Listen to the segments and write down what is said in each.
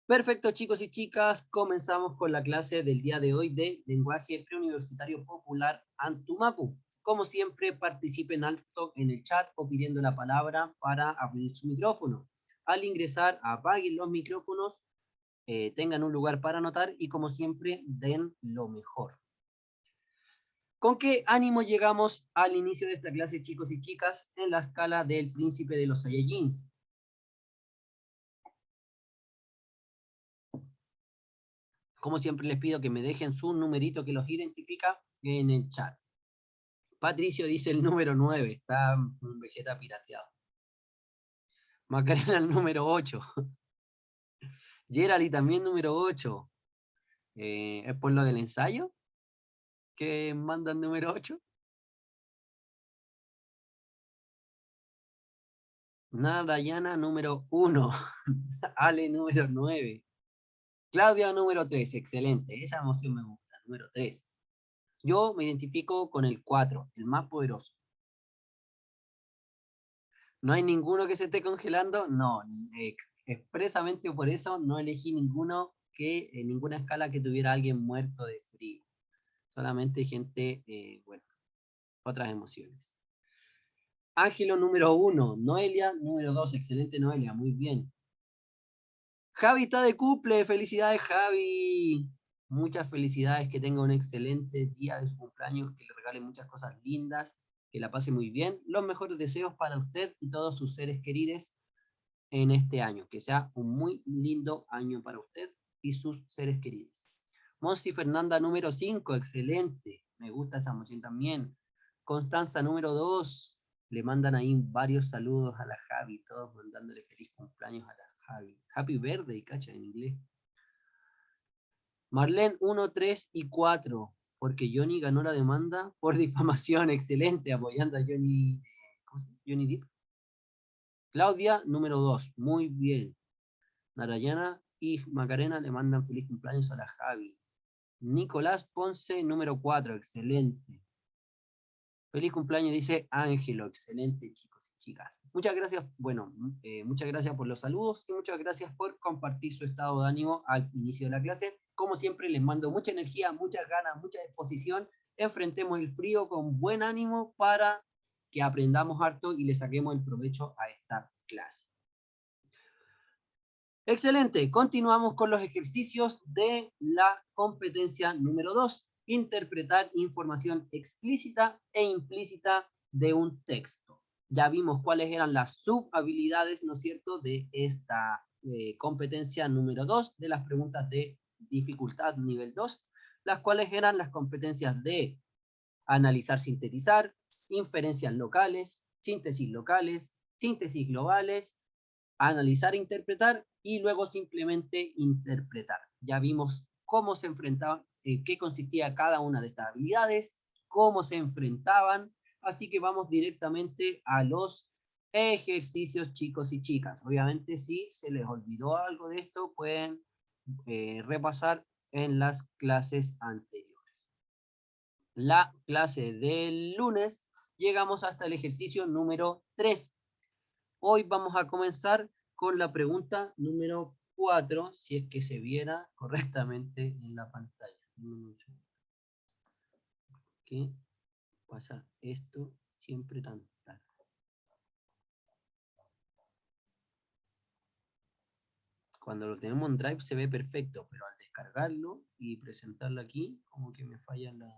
Perfecto, chicos y chicas, comenzamos con la clase del día de hoy de Lenguaje Preuniversitario Popular Antumapu. Como siempre, participen alto en el chat o pidiendo la palabra para abrir su micrófono. Al ingresar, apaguen los micrófonos, tengan un lugar para anotar y como siempre, den lo mejor. ¿Con qué ánimo llegamos al inicio de esta clase, chicos y chicas, en la escala del Príncipe de los Saiyajins? Como siempre les pido que me dejen su numerito que los identifica en el chat. Patricio dice el número 9, está un Vegeta pirateado. Macarena el número 8. Gerali también número 8. ¿Es por lo del ensayo que mandan número 8? Nada, Dayana número 1. Ale número 9. Claudia número 3, excelente. Esa emoción me gusta, número 3. Yo me identifico con el 4, el más poderoso. ¿No hay ninguno que se esté congelando? No, expresamente por eso no elegí ninguno que en ninguna escala que tuviera alguien muerto de frío. Solamente gente, bueno, otras emociones. Ángelo número 1, Noelia número 2, excelente Noelia, muy bien. Javi está de cumple, felicidades Javi. Muchas felicidades, que tenga un excelente día de su cumpleaños, que le regale muchas cosas lindas, que la pase muy bien. Los mejores deseos para usted y todos sus seres queridos en este año. Que sea un muy lindo año para usted y sus seres queridos. Monsi Fernanda número 5, excelente. Me gusta esa emoción también. Constanza número 2. Le mandan ahí varios saludos a la Javi, todos mandándole feliz cumpleaños a la Javi. Happy birthday, cacha, en inglés. Marlene 1, 3 y 4. Porque Johnny ganó la demanda por difamación. Excelente, apoyando a Johnny. ¿Cómo se llama? Johnny Depp. Claudia número 2. Muy bien. Narayana y Macarena le mandan feliz cumpleaños a la Javi. Nicolás Ponce, número 4, excelente. Feliz cumpleaños, dice Ángelo, excelente, chicos y chicas. Muchas gracias, bueno, muchas gracias por los saludos y muchas gracias por compartir su estado de ánimo al inicio de la clase. Como siempre, les mando mucha energía, muchas ganas, mucha disposición. Enfrentemos el frío con buen ánimo para que aprendamos harto y le saquemos el provecho a esta clase. Excelente, continuamos con los ejercicios de la competencia número 2, interpretar información explícita e implícita de un texto. Ya vimos cuáles eran las subhabilidades, ¿no es cierto?, de esta competencia número 2, de las preguntas de dificultad nivel 2, las cuales eran las competencias de analizar, sintetizar, inferencias locales, síntesis globales, analizar e interpretar y luego simplemente interpretar. Ya vimos cómo se enfrentaban, qué consistía cada una de estas habilidades, cómo se enfrentaban, así que vamos directamente a los ejercicios, chicos y chicas. Obviamente si se les olvidó algo de esto, pueden repasar en las clases anteriores. La clase del lunes llegamos hasta el ejercicio número 3. Hoy vamos a comenzar con la pregunta número 4, si es que se viera correctamente en la pantalla. ¿Qué pasa esto siempre tan tarde? Cuando lo tenemos en Drive se ve perfecto, pero al descargarlo y presentarlo aquí, como que me falla la...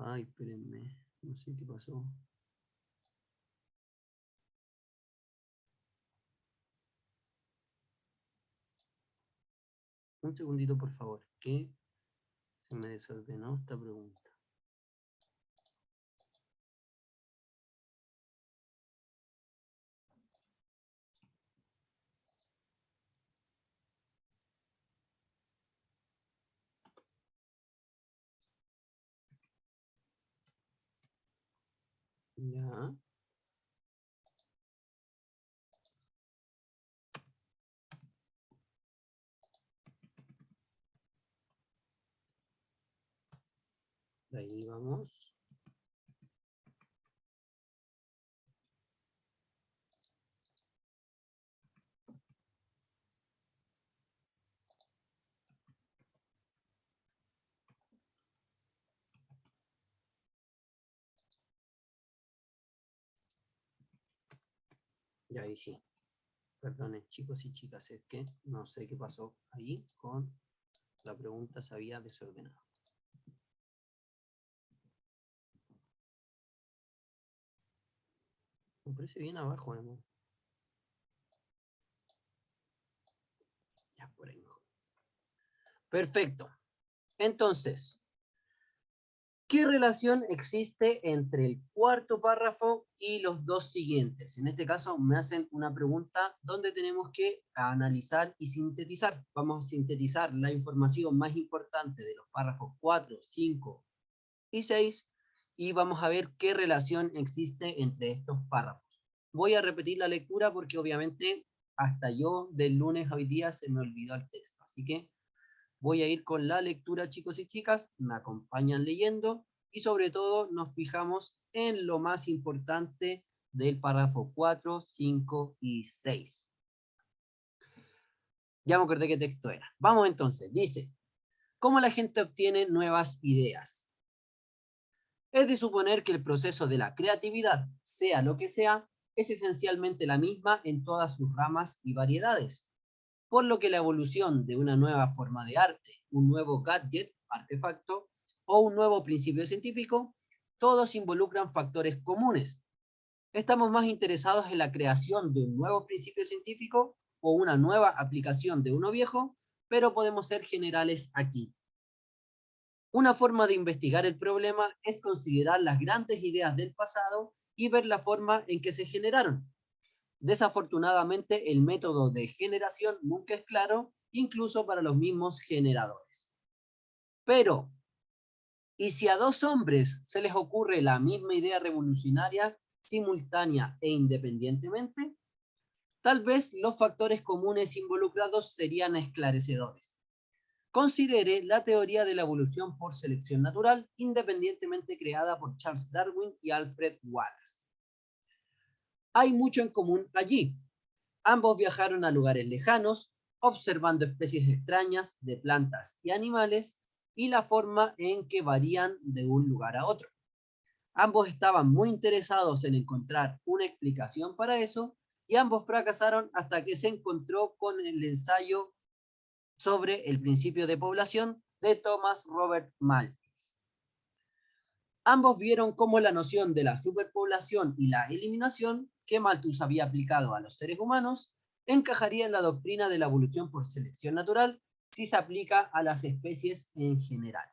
Ay, espérenme, no sé qué pasó. Un segundito, por favor, que se me desordenó esta pregunta. Ya. Ahí vamos. Y ahí sí. Perdonen, chicos y chicas, es que no sé qué pasó ahí con la pregunta, se había desordenado. Me parece bien abajo, ¿no? Ya, por ahí mejor. Perfecto. Entonces, ¿qué relación existe entre el cuarto párrafo y los dos siguientes? En este caso me hacen una pregunta donde tenemos que analizar y sintetizar. Vamos a sintetizar la información más importante de los párrafos 4, 5 y 6 y vamos a ver qué relación existe entre estos párrafos. Voy a repetir la lectura porque obviamente hasta yo del lunes a hoy día se me olvidó el texto. Así que voy a ir con la lectura, chicos y chicas, me acompañan leyendo y sobre todo nos fijamos en lo más importante del párrafo 4, 5 y 6. Ya me acordé qué texto era. Vamos entonces, dice, ¿cómo la gente obtiene nuevas ideas? Es de suponer que el proceso de la creatividad, sea lo que sea, es esencialmente la misma en todas sus ramas y variedades, por lo que la evolución de una nueva forma de arte, un nuevo gadget, artefacto, o un nuevo principio científico, todos involucran factores comunes. Estamos más interesados en la creación de un nuevo principio científico o una nueva aplicación de uno viejo, pero podemos ser generales aquí. Una forma de investigar el problema es considerar las grandes ideas del pasado y ver la forma en que se generaron. Desafortunadamente, el método de generación nunca es claro, incluso para los mismos generadores. Pero, ¿y si a dos hombres se les ocurre la misma idea revolucionaria, simultánea e independientemente? Tal vez los factores comunes involucrados serían esclarecedores. Considere la teoría de la evolución por selección natural, independientemente creada por Charles Darwin y Alfred Wallace. Hay mucho en común allí. Ambos viajaron a lugares lejanos, observando especies extrañas de plantas y animales y la forma en que varían de un lugar a otro. Ambos estaban muy interesados en encontrar una explicación para eso y ambos fracasaron hasta que se encontró con el ensayo sobre el principio de población de Thomas Robert Malthus. Ambos vieron cómo la noción de la superpoblación y la eliminación que Malthus había aplicado a los seres humanos encajaría en la doctrina de la evolución por selección natural si se aplica a las especies en general.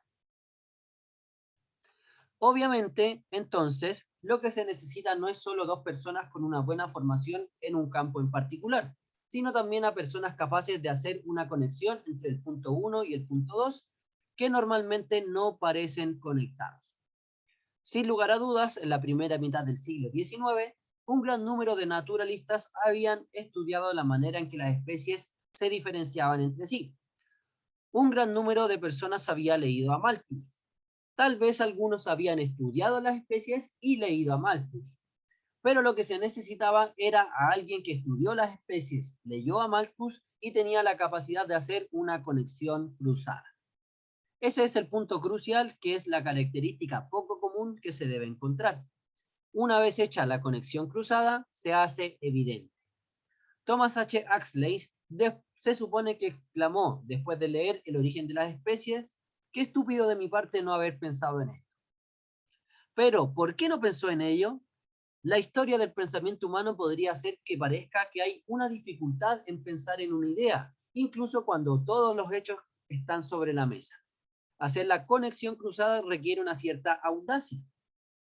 Obviamente, entonces, lo que se necesita no es solo dos personas con una buena formación en un campo en particular, sino también a personas capaces de hacer una conexión entre el punto 1 y el punto 2, que normalmente no parecen conectados. Sin lugar a dudas, en la primera mitad del siglo XIX, un gran número de naturalistas habían estudiado la manera en que las especies se diferenciaban entre sí. Un gran número de personas había leído a Malthus. Tal vez algunos habían estudiado las especies y leído a Malthus. Pero lo que se necesitaba era a alguien que estudió las especies, leyó a Malthus y tenía la capacidad de hacer una conexión cruzada. Ese es el punto crucial, que es la característica poco común que se debe encontrar. Una vez hecha la conexión cruzada, se hace evidente. Thomas H. Huxley se supone que exclamó, después de leer El origen de las especies, qué estúpido de mi parte no haber pensado en esto. Pero, ¿por qué no pensó en ello? La historia del pensamiento humano podría hacer que parezca que hay una dificultad en pensar en una idea, incluso cuando todos los hechos están sobre la mesa. Hacer la conexión cruzada requiere una cierta audacia.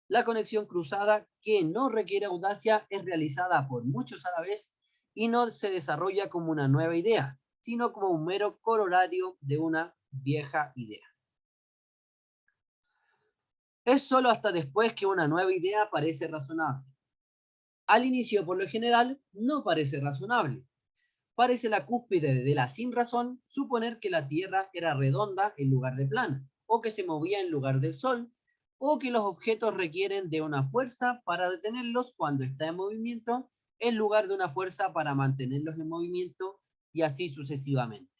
La conexión cruzada que no requiere audacia es realizada por muchos a la vez y no se desarrolla como una nueva idea, sino como un mero corolario de una vieja idea. Es solo hasta después que una nueva idea parece razonable. Al inicio, por lo general, no parece razonable. Parece la cúspide de la sinrazón suponer que la Tierra era redonda en lugar de plana, o que se movía en lugar del Sol, o que los objetos requieren de una fuerza para detenerlos cuando está en movimiento, en lugar de una fuerza para mantenerlos en movimiento, y así sucesivamente.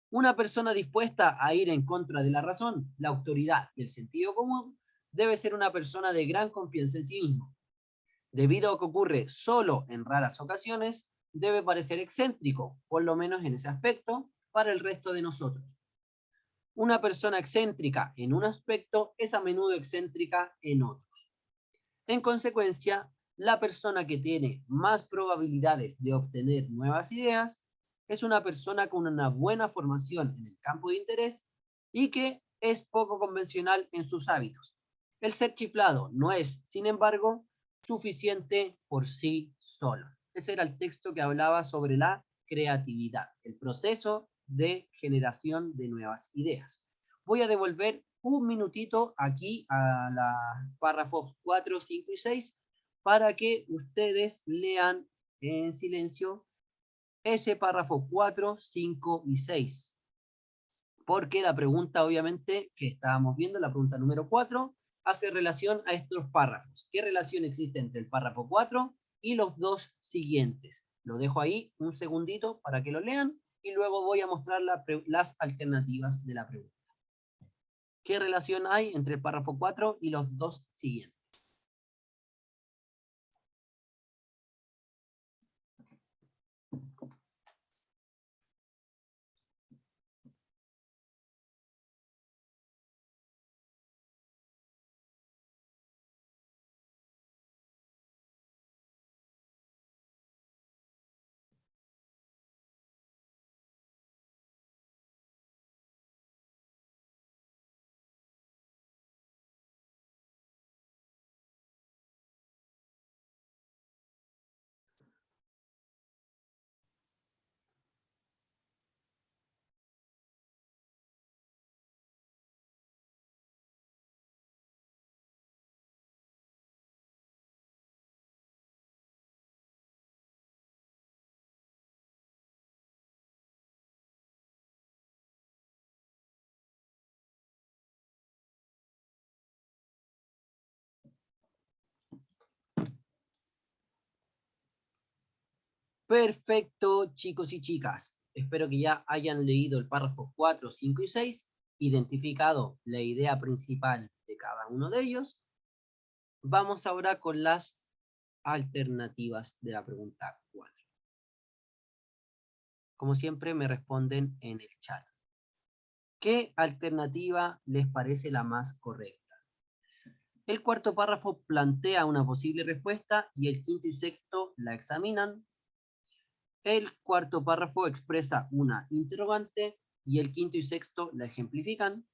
Una persona dispuesta a ir en contra de la razón, la autoridad y el sentido común debe ser una persona de gran confianza en sí mismo. Debido a que ocurre solo en raras ocasiones, debe parecer excéntrico, por lo menos en ese aspecto, para el resto de nosotros. Una persona excéntrica en un aspecto es a menudo excéntrica en otros. En consecuencia, la persona que tiene más probabilidades de obtener nuevas ideas es una persona con una buena formación en el campo de interés y que es poco convencional en sus hábitos. El ser chiflado no es, sin embargo, suficiente por sí solo. Ese era el texto que hablaba sobre la creatividad, el proceso de generación de nuevas ideas. Voy a devolver un minutito aquí a los párrafos 4, 5 y 6 para que ustedes lean en silencio ese párrafo 4, 5 y 6. Porque la pregunta, obviamente, que estábamos viendo, la pregunta número 4, hace relación a estos párrafos. ¿Qué relación existe entre el párrafo 4 y los dos siguientes? Lo dejo ahí un segundito para que lo lean y luego voy a mostrar las alternativas de la pregunta. ¿Qué relación hay entre el párrafo 4 y los dos siguientes? Perfecto, chicos y chicas. Espero que ya hayan leído el párrafo 4, 5 y 6, identificado la idea principal de cada uno de ellos. Vamos ahora con las alternativas de la pregunta 4. Como siempre, me responden en el chat. ¿Qué alternativa les parece la más correcta? El cuarto párrafo plantea una posible respuesta y el quinto y sexto la examinan. El cuarto párrafo expresa una interrogante y el quinto y sexto la ejemplifican.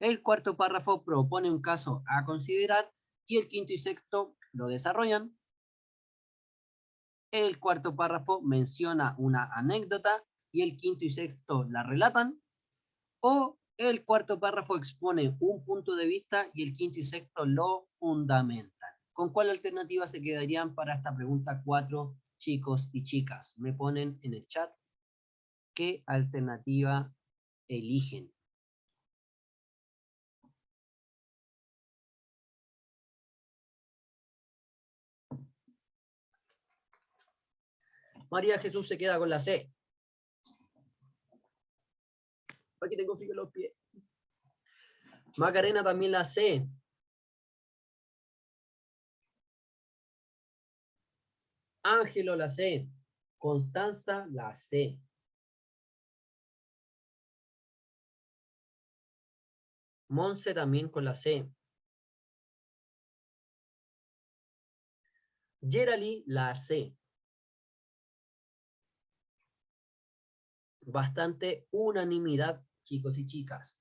El cuarto párrafo propone un caso a considerar y el quinto y sexto lo desarrollan. El cuarto párrafo menciona una anécdota y el quinto y sexto la relatan. O el cuarto párrafo expone un punto de vista y el quinto y sexto lo fundamentan. ¿Con cuál alternativa se quedarían para esta pregunta 4, chicos y chicas? Me ponen en el chat qué alternativa eligen. María Jesús se queda con la C. Aquí tengo frío en los pies. Macarena también la C. Ángelo la C. Constanza la C. Monse también con la C. Gerali la C. Bastante unanimidad, chicos y chicas.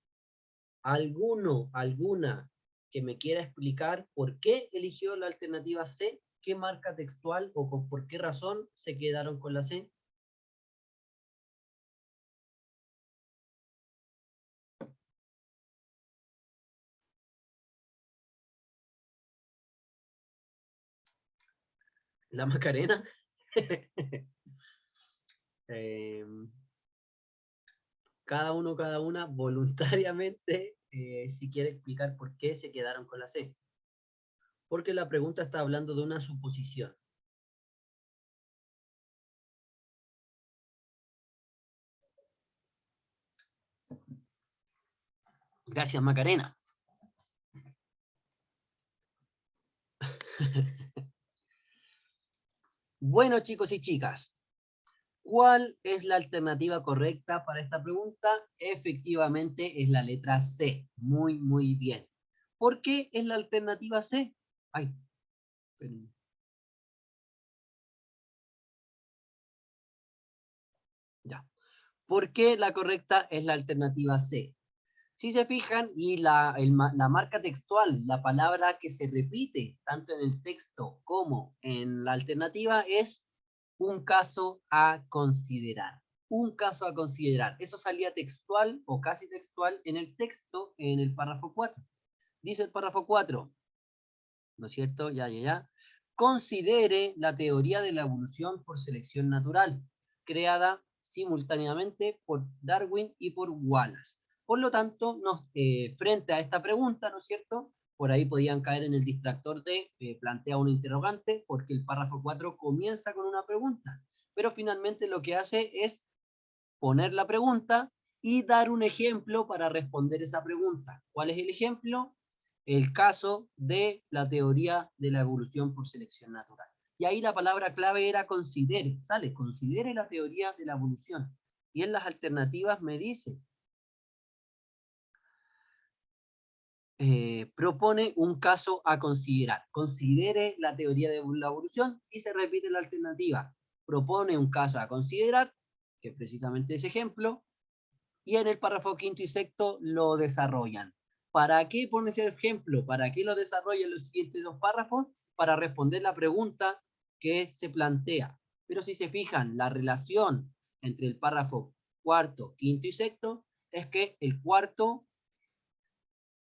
Alguna que me quiera explicar por qué eligió la alternativa C? ¿Qué marca textual o por qué razón se quedaron con la C? La Macarena. Em, cada una, voluntariamente, si quiere explicar por qué se quedaron con la C. Porque la pregunta está hablando de una suposición. Gracias, Macarena. Bueno, chicos y chicas, ¿cuál es la alternativa correcta para esta pregunta? Efectivamente es la letra C. Muy, muy bien. ¿Por qué es la alternativa C? Ay, espérenme. Ya. ¿Por qué la correcta es la alternativa C? Si se fijan, y la marca textual, la palabra que se repite tanto en el texto como en la alternativa es un caso a considerar. Un caso a considerar. Eso salía textual o casi textual en el texto en el párrafo 4. Dice el párrafo 4, ¿no es cierto? Ya. Considere la teoría de la evolución por selección natural, creada simultáneamente por Darwin y por Wallace. Por lo tanto, frente a esta pregunta, ¿no es cierto? Por ahí podían caer en el distractor de plantea un interrogante, porque el párrafo 4 comienza con una pregunta, pero finalmente lo que hace es poner la pregunta y dar un ejemplo para responder esa pregunta. ¿Cuál es el ejemplo? El caso de la teoría de la evolución por selección natural. Y ahí la palabra clave era considere, ¿sale? Considere la teoría de la evolución. Y en las alternativas me dice, propone un caso a considerar. Considere la teoría de la evolución y se repite la alternativa. Propone un caso a considerar, que es precisamente ese ejemplo, y en el párrafo quinto y sexto lo desarrollan. ¿Para qué pone ese ejemplo? ¿Para qué lo desarrollan los siguientes dos párrafos? Para responder la pregunta que se plantea. Pero si se fijan, la relación entre el párrafo cuarto, quinto y sexto es que el cuarto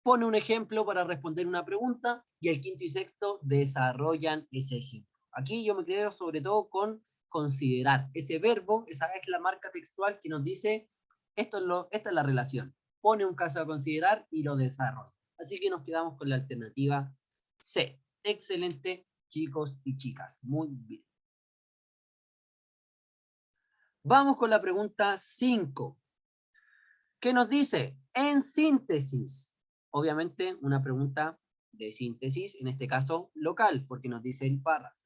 pone un ejemplo para responder una pregunta y el quinto y sexto desarrollan ese ejemplo. Aquí yo me quedo sobre todo con considerar. Ese verbo, esa es la marca textual que nos dice, esta es la relación. Pone un caso a considerar y lo desarrolla. Así que nos quedamos con la alternativa C. Excelente, chicos y chicas. Muy bien. Vamos con la pregunta 5. ¿Qué nos dice? En síntesis. Obviamente una pregunta de síntesis, en este caso local, porque nos dice el párrafo.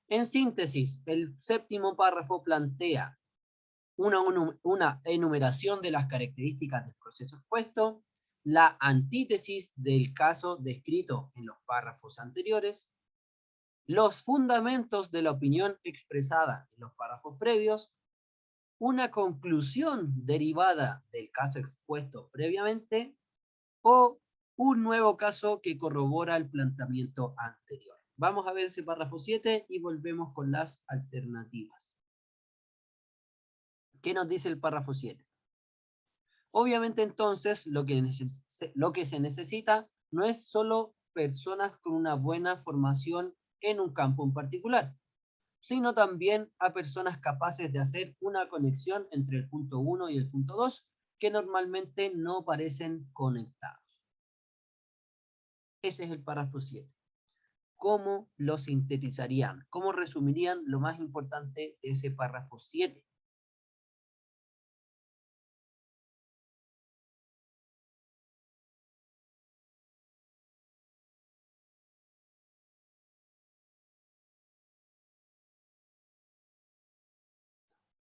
En síntesis, el séptimo párrafo plantea una enumeración de las características del proceso expuesto, la antítesis del caso descrito en los párrafos anteriores, los fundamentos de la opinión expresada en los párrafos previos, una conclusión derivada del caso expuesto previamente o un nuevo caso que corrobora el planteamiento anterior. Vamos a ver ese párrafo 7 y volvemos con las alternativas. ¿Qué nos dice el párrafo 7? Obviamente entonces lo que se necesita no es solo personas con una buena formación en un campo en particular, sino también a personas capaces de hacer una conexión entre el punto 1 y el punto 2 que normalmente no parecen conectados. Ese es el párrafo 7. ¿Cómo lo sintetizarían? ¿Cómo resumirían lo más importante de ese párrafo 7?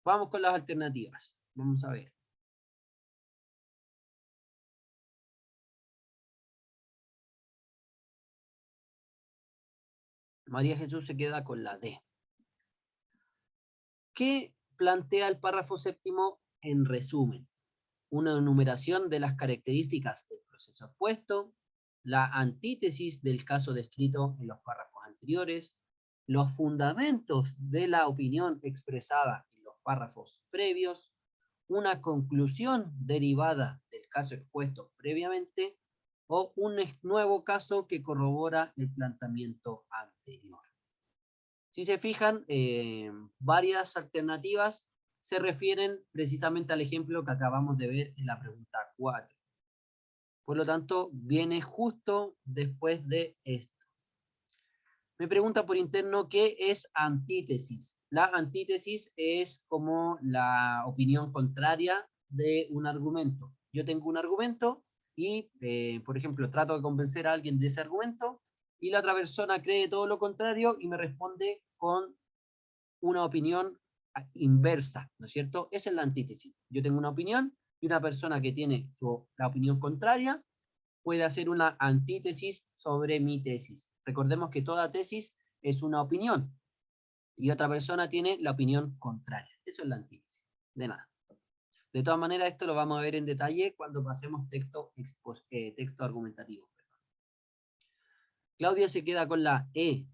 Vamos con las alternativas. Vamos a ver. María Jesús se queda con la D. ¿Qué plantea el párrafo séptimo en resumen? Una enumeración de las características del proceso expuesto, la antítesis del caso descrito en los párrafos anteriores, los fundamentos de la opinión expresada en los párrafos previos, una conclusión derivada del caso expuesto previamente o un nuevo caso que corrobora el planteamiento anterior. Si se fijan, varias alternativas se refieren precisamente al ejemplo que acabamos de ver en la pregunta 4. Por lo tanto, viene justo después de esto. Me pregunta por interno qué es antítesis. La antítesis es como la opinión contraria de un argumento. Yo tengo un argumento y, por ejemplo, trato de convencer a alguien de ese argumento y la otra persona cree todo lo contrario y me responde con una opinión inversa, ¿no es cierto? Esa es la antítesis. Yo tengo una opinión y una persona que tiene la opinión contraria puede hacer una antítesis sobre mi tesis. Recordemos que toda tesis es una opinión y otra persona tiene la opinión contraria. Eso es la antítesis. De nada. De todas maneras, esto lo vamos a ver en detalle cuando pasemos texto argumentativo. Claudia se queda con la E,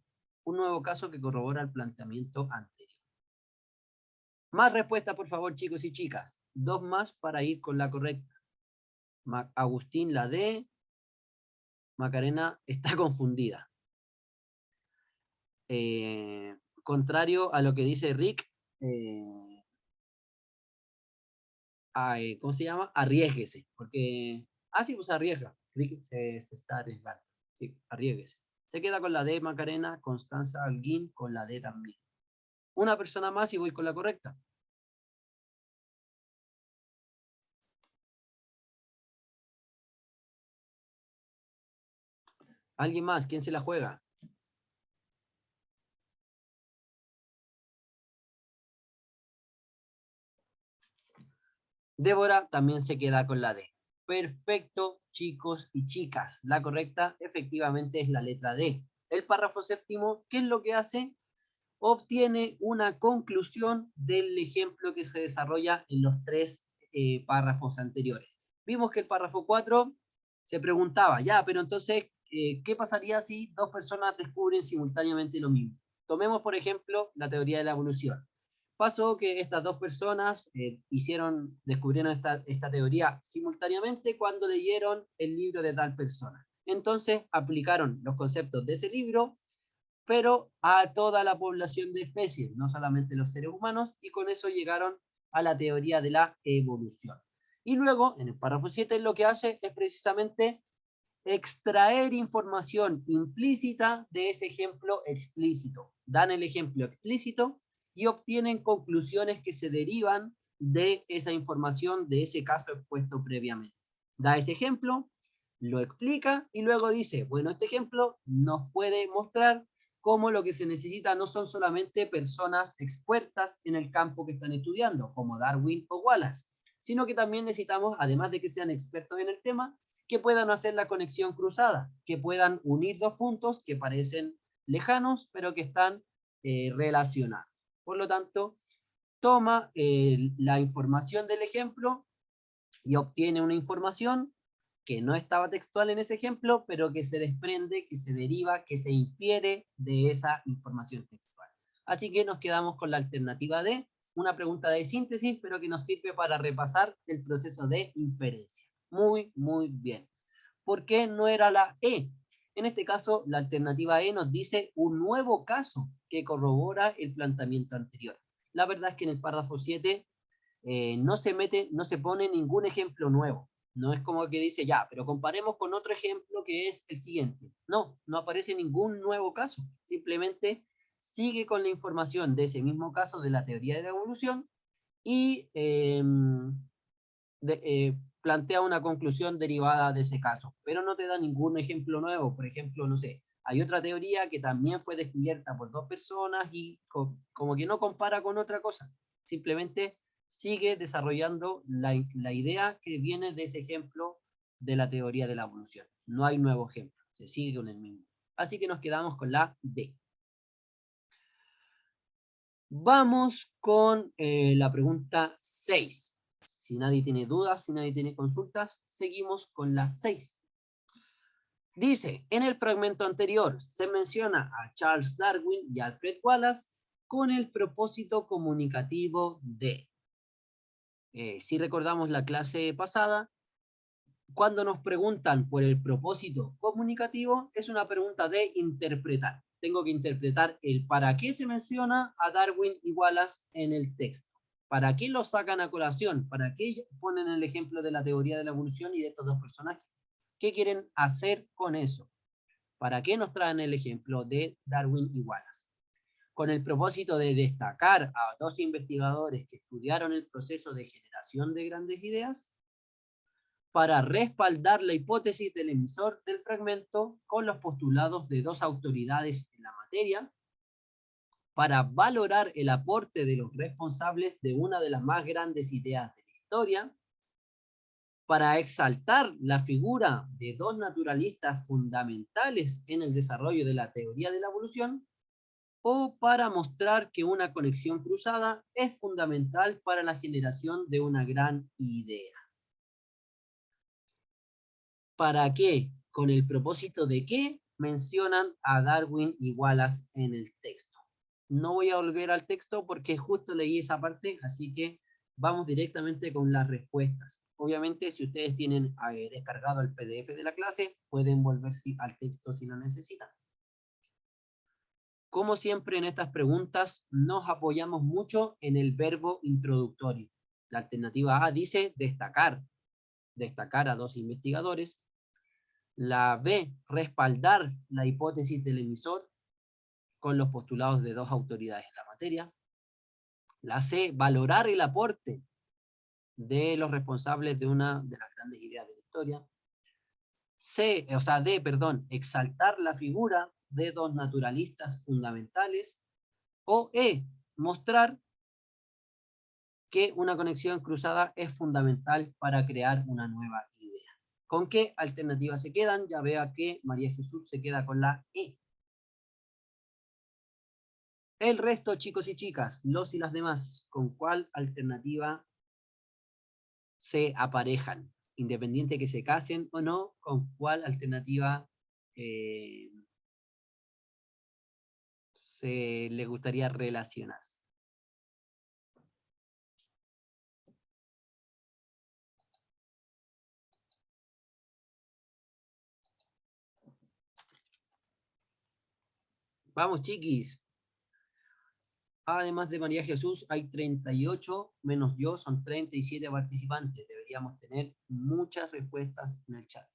un nuevo caso que corrobora el planteamiento anterior. Más respuestas, por favor, chicos y chicas. 2 más para ir con la correcta. Agustín, la D. Macarena está confundida. Contrario a lo que dice Rick, ¿cómo se llama? Arriésguese, porque, sí, pues arriesga, Rick se está arriesgando, sí, arriésguese. Se queda con la D, Macarena, Constanza Alguín con la D también. Una persona más y voy con la correcta. ¿Alguien más? ¿Quién se la juega? Débora también se queda con la D. Perfecto, chicos y chicas. La correcta efectivamente es la letra D. El párrafo séptimo, ¿qué es lo que hace? Obtiene una conclusión del ejemplo que se desarrolla en los 3 párrafos anteriores. Vimos que el párrafo 4 se preguntaba, ya, pero entonces, ¿qué pasaría si 2 personas descubren simultáneamente lo mismo? Tomemos, por ejemplo, la teoría de la evolución. Pasó que estas 2 personas descubrieron esta teoría simultáneamente cuando leyeron el libro de tal persona. Entonces aplicaron los conceptos de ese libro, pero a toda la población de especies, no solamente los seres humanos, y con eso llegaron a la teoría de la evolución. Y luego, en el párrafo 7, lo que hace es precisamente extraer información implícita de ese ejemplo explícito. Dan el ejemplo explícito y obtienen conclusiones que se derivan de esa información, de ese caso expuesto previamente. Da ese ejemplo, lo explica y luego dice, bueno, este ejemplo nos puede mostrar cómo lo que se necesita no son solamente personas expertas en el campo que están estudiando, como Darwin o Wallace, sino que también necesitamos, además de que sean expertos en el tema, que puedan hacer la conexión cruzada, que puedan unir 2 puntos que parecen lejanos, pero que están relacionados. Por lo tanto, toma la información del ejemplo y obtiene una información que no estaba textual en ese ejemplo, pero que se desprende, que se deriva, que se infiere de esa información textual. Así que nos quedamos con la alternativa D, una pregunta de síntesis, pero que nos sirve para repasar el proceso de inferencia. Muy, muy bien. ¿Por qué no era la E? En este caso, la alternativa E nos dice un nuevo caso que corrobora el planteamiento anterior. La verdad es que en el párrafo 7 no se pone ningún ejemplo nuevo. No es como que dice, ya, pero comparemos con otro ejemplo que es el siguiente. No, no aparece ningún nuevo caso. Simplemente sigue con la información de ese mismo caso de la teoría de la evolución y plantea una conclusión derivada de ese caso, pero no te da ningún ejemplo nuevo. Por ejemplo, no sé, hay otra teoría que también fue descubierta por 2 personas y como que no compara con otra cosa. Simplemente sigue desarrollando la idea que viene de ese ejemplo de la teoría de la evolución. No hay nuevo ejemplo, se sigue con el mismo. Así que nos quedamos con la D. Vamos con la pregunta 6. Si nadie tiene dudas, si nadie tiene consultas, seguimos con la 6. Dice, en el fragmento anterior se menciona a Charles Darwin y Alfred Wallace con el propósito comunicativo de... si recordamos la clase pasada, cuando nos preguntan por el propósito comunicativo, es una pregunta de interpretar. tengo que interpretar el para qué se menciona a Darwin y Wallace en el texto. ¿Para qué lo sacan a colación? ¿Para qué ponen el ejemplo de la teoría de la evolución y de estos dos personajes? ¿Qué quieren hacer con eso? ¿Para qué nos traen el ejemplo de Darwin y Wallace? Con el propósito de destacar a dos investigadores que estudiaron el proceso de generación de grandes ideas, para respaldar la hipótesis del emisor del fragmento con los postulados de dos autoridades en la materia, para valorar el aporte de los responsables de una de las más grandes ideas de la historia, para exaltar la figura de dos naturalistas fundamentales en el desarrollo de la teoría de la evolución, o para mostrar que una conexión cruzada es fundamental para la generación de una gran idea. ¿Para qué? Con el propósito de que mencionan a Darwin y Wallace en el texto. No voy a volver al texto porque justo leí esa parte, así que vamos directamente con las respuestas. Obviamente, si ustedes tienen descargado el PDF de la clase, pueden volver al texto si lo necesitan. Como siempre en estas preguntas, nos apoyamos mucho en el verbo introductorio. La alternativa A dice destacar, destacar a dos investigadores. La B, respaldar la hipótesis del emisor con los postulados de dos autoridades en la materia. La C, valorar el aporte de los responsables de una de las grandes ideas de la historia. D, perdón, exaltar la figura de dos naturalistas fundamentales. O E, mostrar que una conexión cruzada es fundamental para crear una nueva idea. ¿Con qué alternativas se quedan? Ya vea que María Jesús se queda con la E. El resto, chicos y chicas, los y las demás, ¿con cuál alternativa se aparejan? Independiente que se casen o no, ¿con cuál alternativa se les gustaría relacionarse? Vamos, chiquis. Además de María Jesús, hay 38 menos yo, son 37 participantes. Deberíamos tener muchas respuestas en el chat.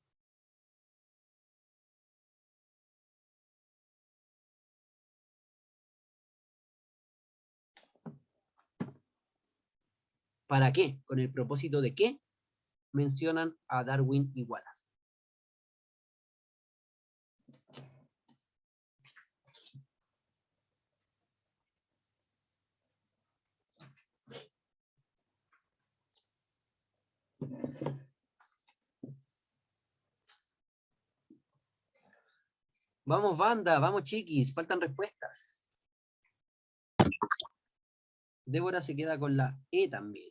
¿Para qué? ¿Con el propósito de qué mencionan a Darwin y Wallace? Vamos, banda, vamos, chiquis, faltan respuestas. Débora se queda con la E también.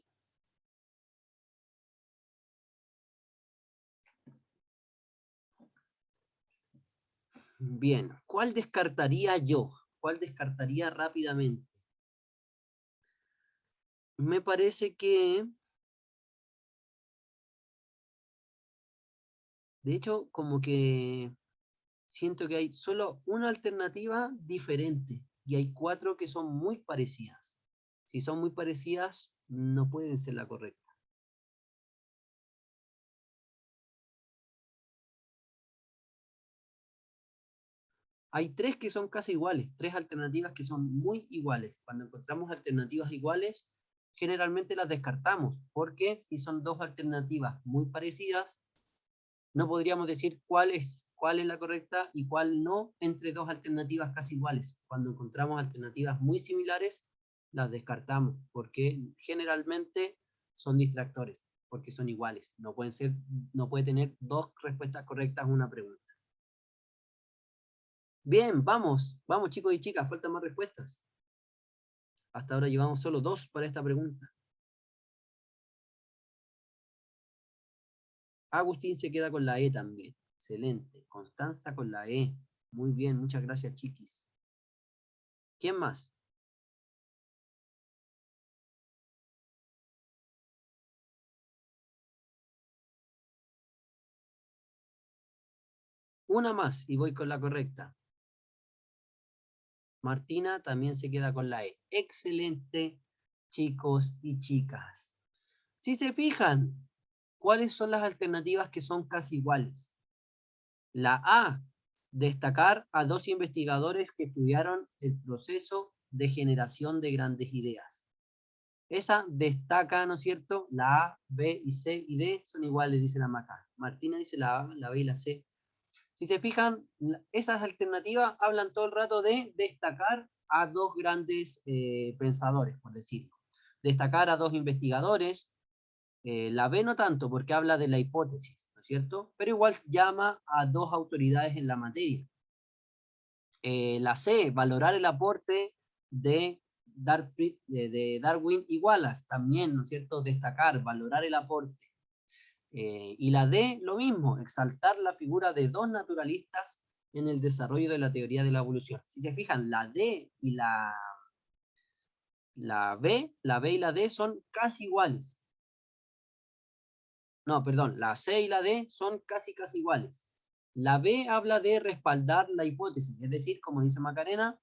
Bien, ¿cuál descartaría yo? ¿Cuál descartaría rápidamente? Me parece que, de hecho, como que siento que hay solo una alternativa diferente y hay 4 que son muy parecidas. Si son muy parecidas, no pueden ser la correcta. Hay 3 que son casi iguales, 3 alternativas que son muy iguales. Cuando encontramos alternativas iguales, generalmente las descartamos, porque si son 2 alternativas muy parecidas, no podríamos decir cuál es la correcta y cuál no entre 2 alternativas casi iguales. Cuando encontramos alternativas muy similares, las descartamos, porque generalmente son distractores, porque son iguales. No puede tener 2 respuestas correctas a una pregunta. Bien, vamos chicos y chicas, faltan más respuestas. Hasta ahora llevamos solo 2 para esta pregunta. Agustín se queda con la E también. Excelente. Constanza con la E. Muy bien, muchas gracias, chiquis. ¿Quién más? Una más y voy con la correcta. Martina también se queda con la E. Excelente, chicos y chicas. Si se fijan, ¿cuáles son las alternativas que son casi iguales? La A, destacar a dos investigadores que estudiaron el proceso de generación de grandes ideas. Esa destaca, ¿no es cierto? La A, B y C y D son iguales, dice la Maca. Martina dice la A, la B y la C. Si se fijan, esas alternativas hablan todo el rato de destacar a dos grandes pensadores, por decirlo. Destacar a dos investigadores. La B no tanto, porque habla de la hipótesis, ¿no es cierto? Pero igual llama a dos autoridades en la materia. La C, valorar el aporte de, de Darwin y Wallace, también, ¿no es cierto? Destacar, valorar el aporte. Y la D, lo mismo, exaltar la figura de dos naturalistas en el desarrollo de la teoría de la evolución. Si se fijan, la D y la B y la D son casi iguales. No, perdón, la C y la D son casi iguales. La B habla de respaldar la hipótesis, es decir, como dice Macarena,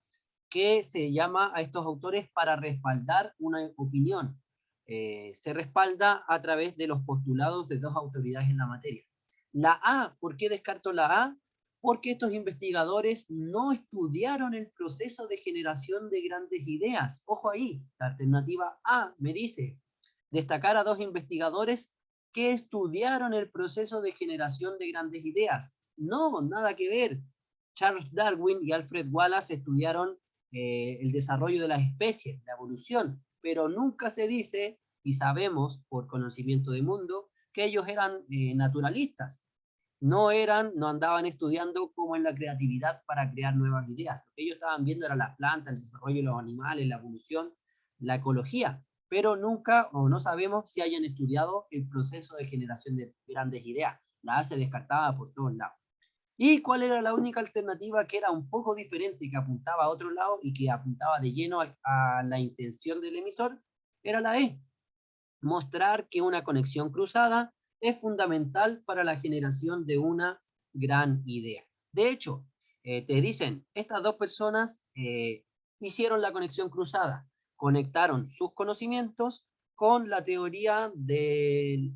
que se llama a estos autores para respaldar una opinión. Se respalda a través de los postulados de dos autoridades en la materia. La A, ¿por qué descarto la A? Porque estos investigadores no estudiaron el proceso de generación de grandes ideas. Ojo ahí, la alternativa A me dice destacar a dos investigadores que estudiaron el proceso de generación de grandes ideas. No, nada que ver. Charles Darwin y Alfred Wallace estudiaron el desarrollo de las especies, la evolución, pero nunca se dice, y sabemos por conocimiento de mundo, que ellos eran naturalistas. No andaban estudiando como en la creatividad para crear nuevas ideas. Lo que ellos estaban viendo era las plantas, el desarrollo de los animales, la evolución, la ecología, pero nunca o no sabemos si hayan estudiado el proceso de generación de grandes ideas. La A se descartaba por todos lados. ¿Y cuál era la única alternativa que era un poco diferente, que apuntaba a otro lado y que apuntaba de lleno a la intención del emisor? Era la E. Mostrar que una conexión cruzada es fundamental para la generación de una gran idea. De hecho, te dicen, estas dos personas hicieron la conexión cruzada, conectaron sus conocimientos con la teoría del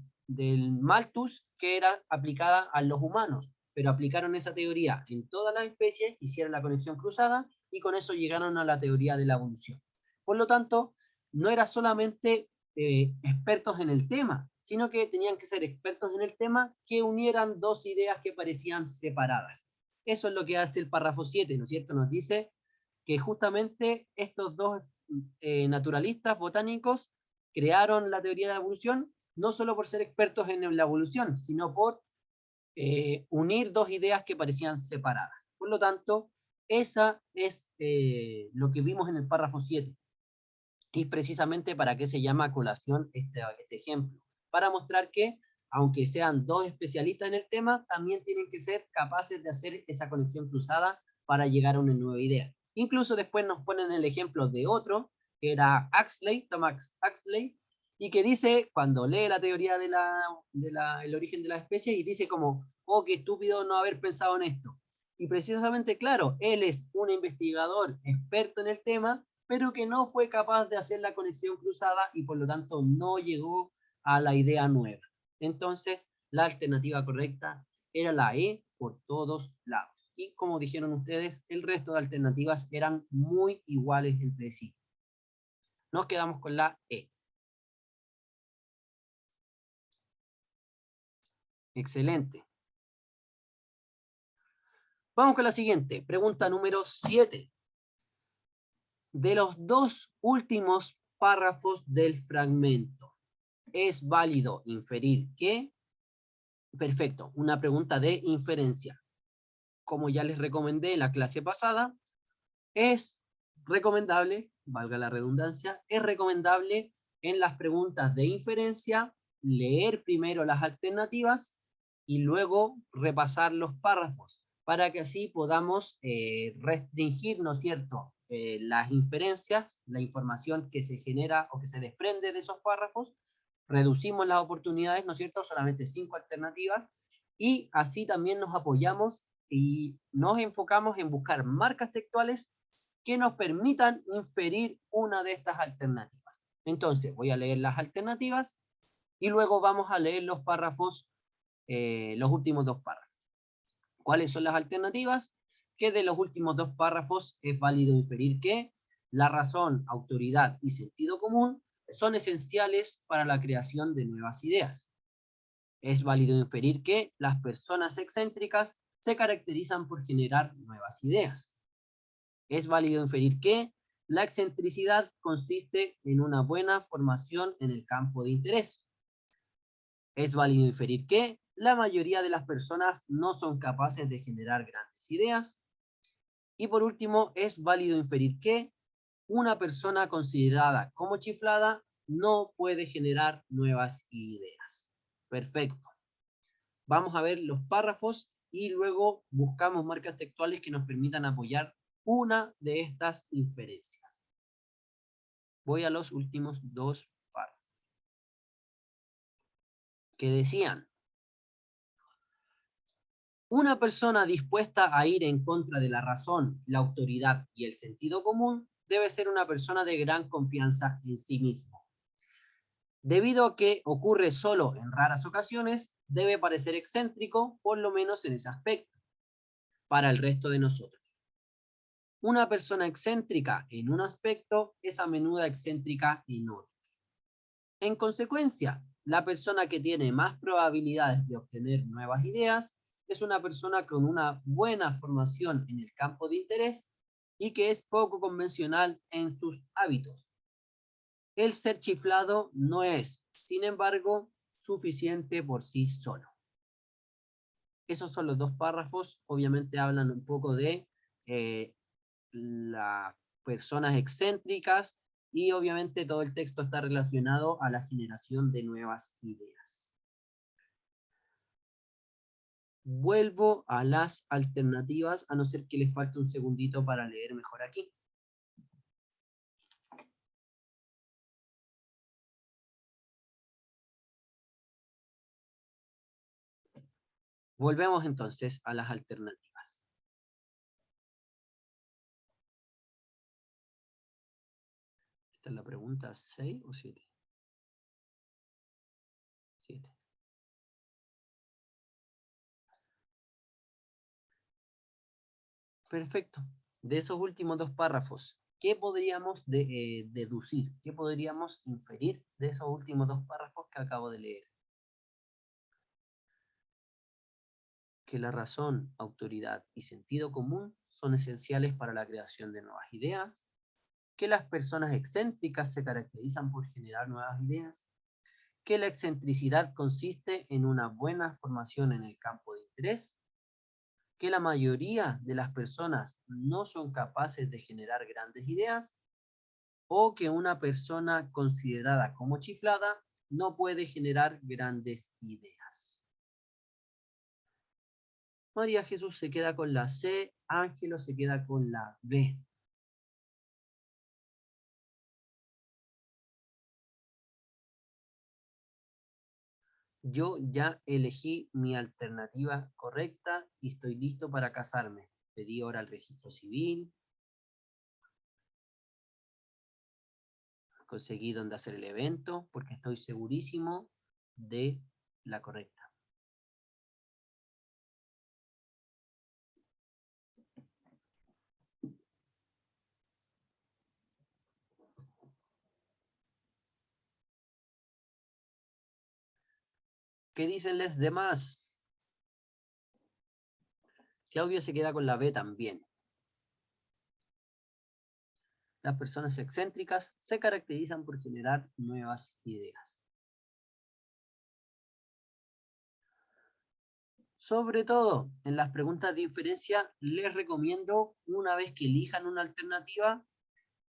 Malthus que era aplicada a los humanos, pero aplicaron esa teoría en todas las especies, hicieron la conexión cruzada y con eso llegaron a la teoría de la evolución. Por lo tanto, no era solamente expertos en el tema, sino que tenían que ser expertos en el tema que unieran dos ideas que parecían separadas. Eso es lo que hace el párrafo 7, ¿no es cierto? Nos dice que justamente estos dos naturalistas botánicos crearon la teoría de la evolución, no solo por ser expertos en la evolución, sino por unir dos ideas que parecían separadas. Por lo tanto, esa es lo que vimos en el párrafo 7. Y precisamente para qué se llama a colación este ejemplo. Para mostrar que, aunque sean dos especialistas en el tema, también tienen que ser capaces de hacer esa conexión cruzada para llegar a una nueva idea. Incluso después nos ponen el ejemplo de otro, que era Thomas Huxley, y que dice, cuando lee la teoría de el origen de la especie, y dice como, oh, qué estúpido no haber pensado en esto. Y precisamente, claro, él es un investigador experto en el tema, pero que no fue capaz de hacer la conexión cruzada y por lo tanto no llegó a la idea nueva. Entonces, la alternativa correcta era la E por todos lados. Y como dijeron ustedes, el resto de alternativas eran muy iguales entre sí. Nos quedamos con la E. Excelente. Vamos con la siguiente. Pregunta número 7. De los dos últimos párrafos del fragmento, ¿es válido inferir que? Perfecto, una pregunta de inferencia. Como ya les recomendé en la clase pasada, es recomendable, valga la redundancia, es recomendable en las preguntas de inferencia leer primero las alternativas y luego repasar los párrafos, para que así podamos restringir, ¿no es cierto?, las inferencias, la información que se genera o que se desprende de esos párrafos, reducimos las oportunidades, ¿no es cierto?, solamente 5 alternativas, y así también nos apoyamos y nos enfocamos en buscar marcas textuales que nos permitan inferir una de estas alternativas. Entonces, voy a leer las alternativas y luego vamos a leer los párrafos, los últimos dos párrafos. ¿Cuáles son las alternativas? Que de los últimos dos párrafos es válido inferir que la razón, autoridad y sentido común son esenciales para la creación de nuevas ideas. Es válido inferir que las personas excéntricas se caracterizan por generar nuevas ideas. Es válido inferir que la excentricidad consiste en una buena formación en el campo de interés. Es válido inferir que la mayoría de las personas no son capaces de generar grandes ideas. Y por último, es válido inferir que una persona considerada como chiflada no puede generar nuevas ideas. Perfecto. Vamos a ver los párrafos y luego buscamos marcas textuales que nos permitan apoyar una de estas inferencias. Voy a los últimos dos párrafos. Que decían: una persona dispuesta a ir en contra de la razón, la autoridad y el sentido común debe ser una persona de gran confianza en sí mismo. Debido a que ocurre solo en raras ocasiones, debe parecer excéntrico, por lo menos en ese aspecto, para el resto de nosotros. Una persona excéntrica en un aspecto es a menudo excéntrica en otros. En consecuencia, la persona que tiene más probabilidades de obtener nuevas ideas es una persona con una buena formación en el campo de interés y que es poco convencional en sus hábitos. El ser chiflado no es, sin embargo, suficiente por sí solo. Esos son los dos párrafos. Obviamente hablan un poco de las personas excéntricas y obviamente todo el texto está relacionado a la generación de nuevas ideas. Vuelvo a las alternativas, a no ser que les falte un segundito para leer mejor aquí. Volvemos entonces a las alternativas. Esta es la pregunta 6 o 7. 7. Perfecto. De esos últimos dos párrafos, ¿qué podríamos deducir? ¿Qué podríamos inferir de esos últimos dos párrafos que acabo de leer? Que la razón, autoridad y sentido común son esenciales para la creación de nuevas ideas, que las personas excéntricas se caracterizan por generar nuevas ideas, que la excentricidad consiste en una buena formación en el campo de interés, que la mayoría de las personas no son capaces de generar grandes ideas, o que una persona considerada como chiflada no puede generar grandes ideas. María Jesús se queda con la C, Ángelo se queda con la B. Yo ya elegí mi alternativa correcta y estoy listo para casarme. Pedí ahora el registro civil. Conseguí dónde hacer el evento porque estoy segurísimo de la correcta. ¿Qué dicen los demás? Claudio se queda con la B también. Las personas excéntricas se caracterizan por generar nuevas ideas. Sobre todo, en las preguntas de inferencia, les recomiendo, una vez que elijan una alternativa,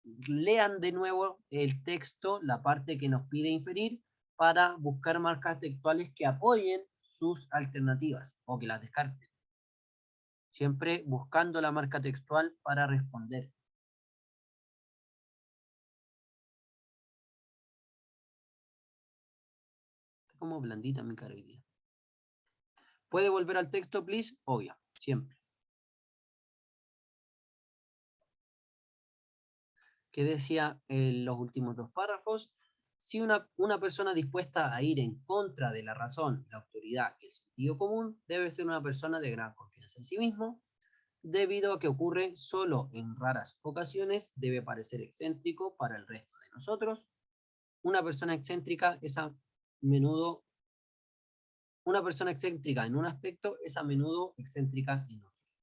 lean de nuevo el texto, la parte que nos pide inferir, para buscar marcas textuales que apoyen sus alternativas o que las descarten. Siempre buscando la marca textual para responder. Está como blandita mi cara hoy día. ¿Puede volver al texto, please? Obvio, siempre. que decía en los últimos dos párrafos, si una persona dispuesta a ir en contra de la razón, la autoridad y el sentido común debe ser una persona de gran confianza en sí mismo, debido a que ocurre solo en raras ocasiones, debe parecer excéntrico para el resto de nosotros. Una persona excéntrica es a menudo, una persona excéntrica en un aspecto es a menudo excéntrica en otros.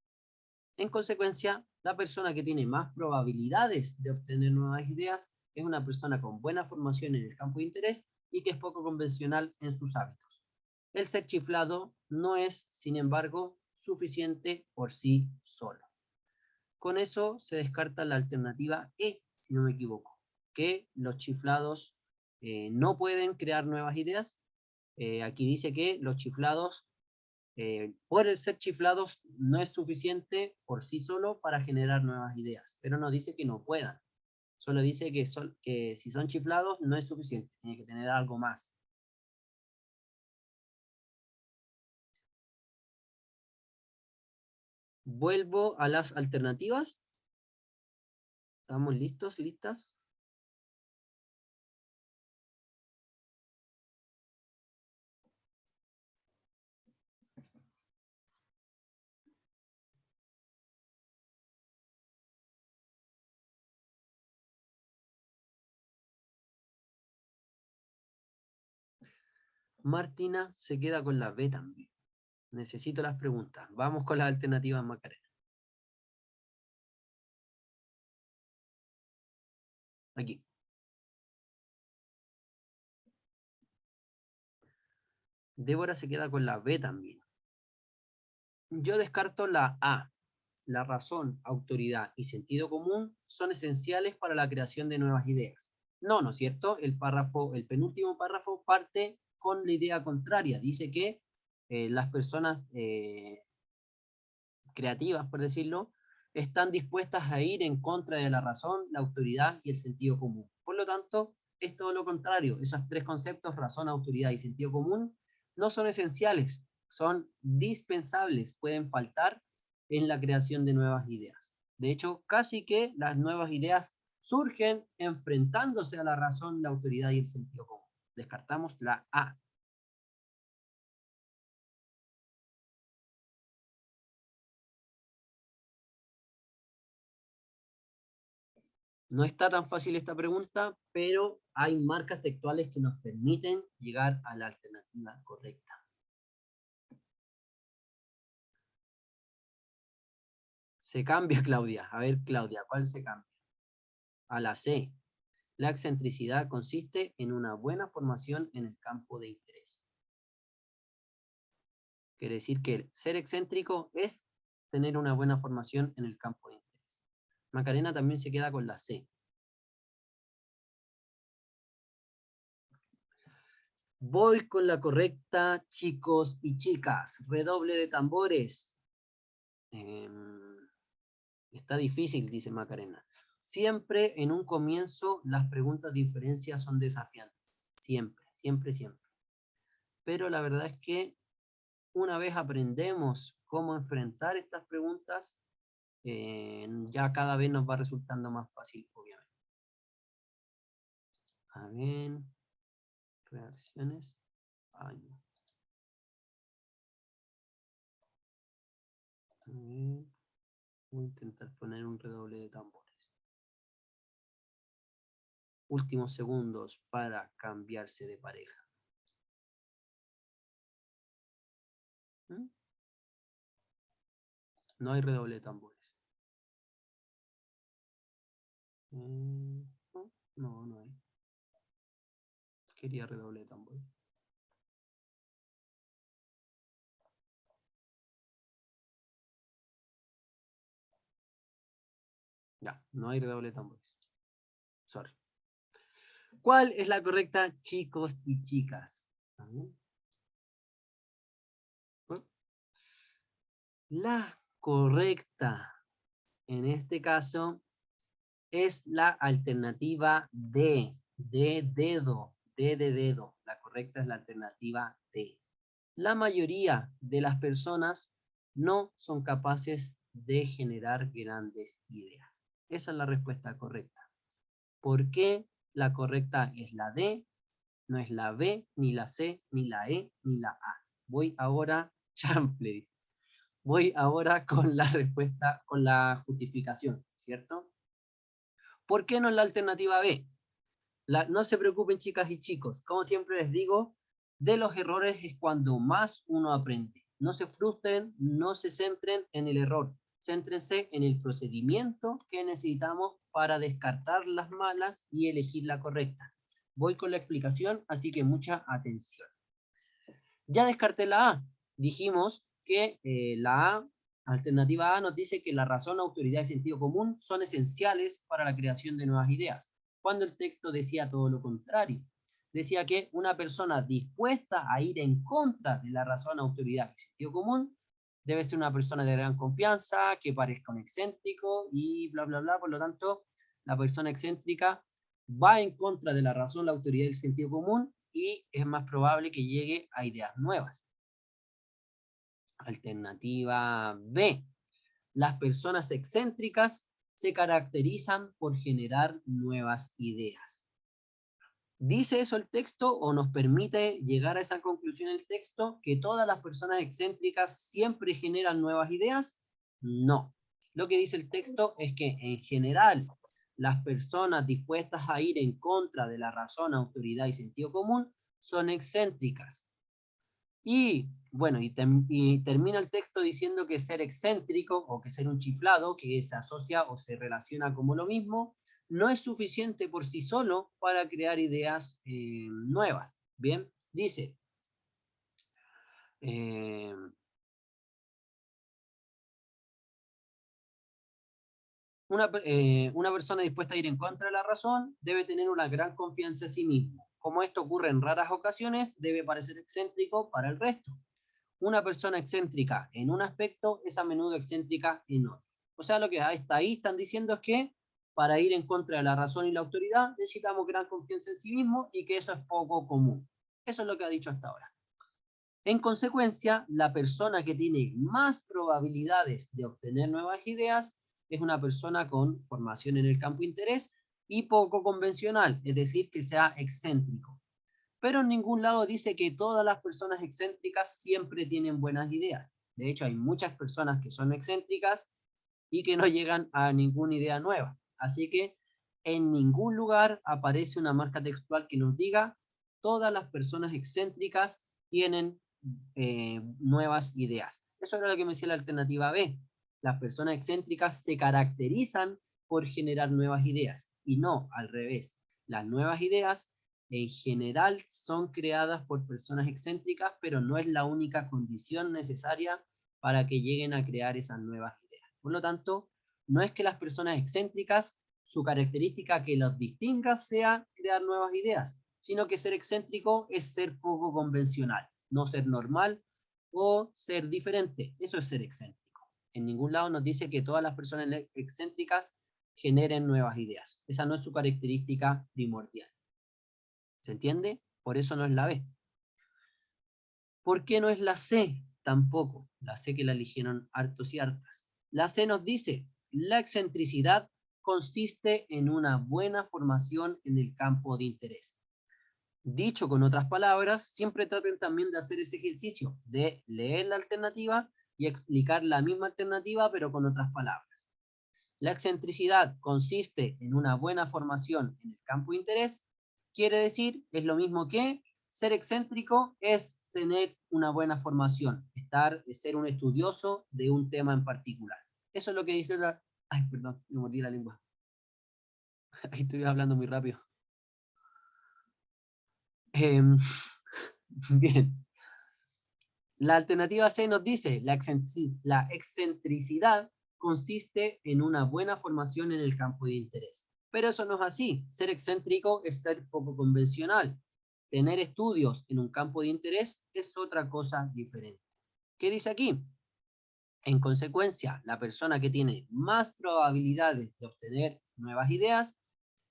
En consecuencia, la persona que tiene más probabilidades de obtener nuevas ideas es una persona con buena formación en el campo de interés y que es poco convencional en sus hábitos. El ser chiflado no es, sin embargo, suficiente por sí solo. Con eso se descarta la alternativa E, si no me equivoco, que los chiflados no pueden crear nuevas ideas. Aquí dice que los chiflados, por el ser chiflados, no es suficiente por sí solo para generar nuevas ideas, pero no dice que no puedan. Solo dice que si son chiflados no es suficiente, tiene que tener algo más. Vuelvo a las alternativas. ¿Estamos listos, listas? Martina se queda con la B también. Necesito las preguntas. Vamos con las alternativas, Macarena. Aquí. Débora se queda con la B también. Yo descarto la A. La razón, autoridad y sentido común son esenciales para la creación de nuevas ideas. No, ¿no es cierto? El penúltimo párrafo parte con la idea contraria. Dice que las personas creativas, por decirlo, están dispuestas a ir en contra de la razón, la autoridad y el sentido común. Por lo tanto, es todo lo contrario. Esos tres conceptos, razón, autoridad y sentido común, no son esenciales, son dispensables, pueden faltar en la creación de nuevas ideas. De hecho, casi que las nuevas ideas surgen enfrentándose a la razón, la autoridad y el sentido común. Descartamos la A. No está tan fácil esta pregunta, pero hay marcas textuales que nos permiten llegar a la alternativa correcta. Se cambia, Claudia. A ver, Claudia, ¿cuál se cambia? A la C. La excentricidad consiste en una buena formación en el campo de interés. Quiere decir que ser excéntrico es tener una buena formación en el campo de interés. Macarena también se queda con la C. Voy con la correcta, chicos y chicas. Redoble de tambores. Está difícil, dice Macarena. Siempre en un comienzo las preguntas de inferencia son desafiantes. Siempre, siempre, siempre. Pero la verdad es que una vez aprendemos cómo enfrentar estas preguntas, ya cada vez nos va resultando más fácil, obviamente. A ver, reacciones. Ay, no. A ver, voy a intentar poner un redoble de tambores. Últimos segundos para cambiarse de pareja. ¿Mm? No hay redoble de tambores. No, no hay. Quería redoble de tambores. Ya, no hay redoble de tambores. Sorry. ¿Cuál es la correcta, chicos y chicas? La correcta, en este caso, es la alternativa D, de dedo, D de dedo. La correcta es la alternativa D. La mayoría de las personas no son capaces de generar grandes ideas. Esa es la respuesta correcta. ¿Por qué la correcta es la D? No es la B, ni la C, ni la E, ni la A. Voy ahora, chample, dice. Voy ahora con la respuesta, con la justificación, ¿cierto? ¿Por qué no es la alternativa B? No se preocupen, chicas y chicos. Como siempre les digo, de los errores es cuando más uno aprende. No se frustren, no se centren en el error. Céntrense en el procedimiento que necesitamos para descartar las malas y elegir la correcta. Voy con la explicación, así que mucha atención. Ya descarté la A. Dijimos que la A, alternativa A, nos dice que la razón, autoridad y sentido común son esenciales para la creación de nuevas ideas, cuando el texto decía todo lo contrario. Decía que una persona dispuesta a ir en contra de la razón, autoridad y sentido común debe ser una persona de gran confianza, que parezca un excéntrico y bla, bla, bla. Por lo tanto, la persona excéntrica va en contra de la razón, la autoridad y el sentido común y es más probable que llegue a ideas nuevas. Alternativa B. Las personas excéntricas se caracterizan por generar nuevas ideas. ¿Dice eso el texto o nos permite llegar a esa conclusión el texto que todas las personas excéntricas siempre generan nuevas ideas? No. Lo que dice el texto es que en general las personas dispuestas a ir en contra de la razón, autoridad y sentido común son excéntricas. Y bueno, y termina el texto diciendo que ser excéntrico o que ser un chiflado, que se asocia o se relaciona como lo mismo, no es suficiente por sí solo para crear ideas nuevas. Bien, dice, una persona dispuesta a ir en contra de la razón debe tener una gran confianza en sí mismo. Como esto ocurre en raras ocasiones, debe parecer excéntrico para el resto. Una persona excéntrica en un aspecto es a menudo excéntrica en otro. O sea, lo que hasta ahí están diciendo es que para ir en contra de la razón y la autoridad necesitamos gran confianza en sí mismo y que eso es poco común. Eso es lo que ha dicho hasta ahora. En consecuencia, la persona que tiene más probabilidades de obtener nuevas ideas es una persona con formación en el campo de interés y poco convencional, es decir, que sea excéntrico. Pero en ningún lado dice que todas las personas excéntricas siempre tienen buenas ideas. De hecho, hay muchas personas que son excéntricas y que no llegan a ninguna idea nueva. Así que en ningún lugar aparece una marca textual que nos diga todas las personas excéntricas tienen nuevas ideas. Eso era lo que me decía la alternativa B. Las personas excéntricas se caracterizan por generar nuevas ideas y no al revés. Las nuevas ideas en general son creadas por personas excéntricas, pero no es la única condición necesaria para que lleguen a crear esas nuevas ideas. Por lo tanto, no es que las personas excéntricas, su característica que los distinga sea crear nuevas ideas, sino que ser excéntrico es ser poco convencional, no ser normal o ser diferente. Eso es ser excéntrico. En ningún lado nos dice que todas las personas excéntricas generen nuevas ideas. Esa no es su característica primordial. ¿Se entiende? Por eso no es la B. ¿Por qué no es la C? Tampoco. La C que la eligieron hartos y hartas. La C nos dice, la excentricidad consiste en una buena formación en el campo de interés. Dicho con otras palabras, siempre traten también de hacer ese ejercicio, de leer la alternativa y explicar la misma alternativa, pero con otras palabras. La excentricidad consiste en una buena formación en el campo de interés, quiere decir, es lo mismo que ser excéntrico es tener una buena formación, ser un estudioso de un tema en particular. Eso es lo que dice la... Ay, perdón, me mordí la lengua. Ahí estoy hablando muy rápido. Bien. La alternativa C nos dice, la excentricidad consiste en una buena formación en el campo de interés. Pero eso no es así. Ser excéntrico es ser poco convencional. Tener estudios en un campo de interés es otra cosa diferente. ¿Qué dice aquí? En consecuencia, la persona que tiene más probabilidades de obtener nuevas ideas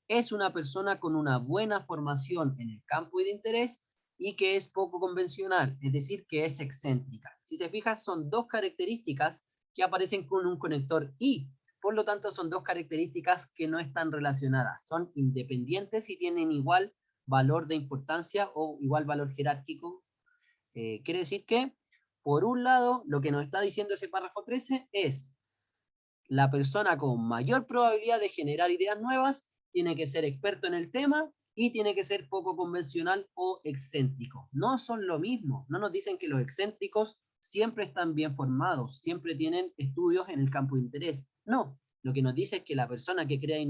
es una persona con una buena formación en el campo de interés y que es poco convencional, es decir, que es excéntrica. Si se fijan, son dos características que aparecen con un conector y. Por lo tanto, son dos características que no están relacionadas. Son independientes y tienen igual valor de importancia o igual valor jerárquico. Quiere decir que, por un lado, lo que nos está diciendo ese párrafo 13 es la persona con mayor probabilidad de generar ideas nuevas tiene que ser experto en el tema y tiene que ser poco convencional o excéntrico. No son lo mismo. No nos dicen que los excéntricos siempre están bien formados, siempre tienen estudios en el campo de interés. No, lo que nos dice es que la persona que crea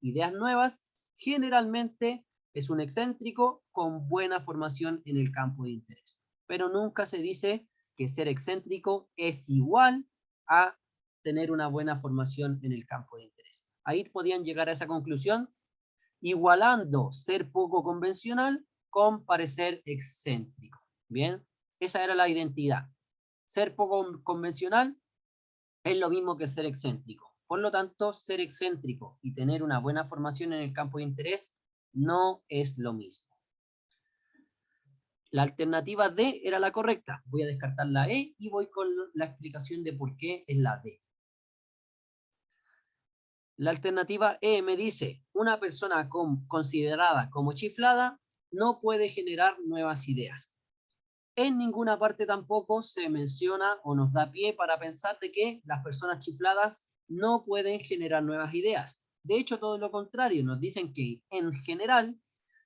ideas nuevas generalmente es un excéntrico con buena formación en el campo de interés. Pero nunca se dice que ser excéntrico es igual a tener una buena formación en el campo de interés. Ahí podían llegar a esa conclusión, igualando ser poco convencional con parecer excéntrico. Bien, esa era la identidad. Ser poco convencional es lo mismo que ser excéntrico. Por lo tanto, ser excéntrico y tener una buena formación en el campo de interés no es lo mismo. La alternativa D era la correcta. Voy a descartar la E y voy con la explicación de por qué es la D. La alternativa E me dice, una persona considerada como chiflada no puede generar nuevas ideas. En ninguna parte tampoco se menciona o nos da pie para pensar de que las personas chifladas no pueden generar nuevas ideas. De hecho, todo lo contrario, nos dicen que en general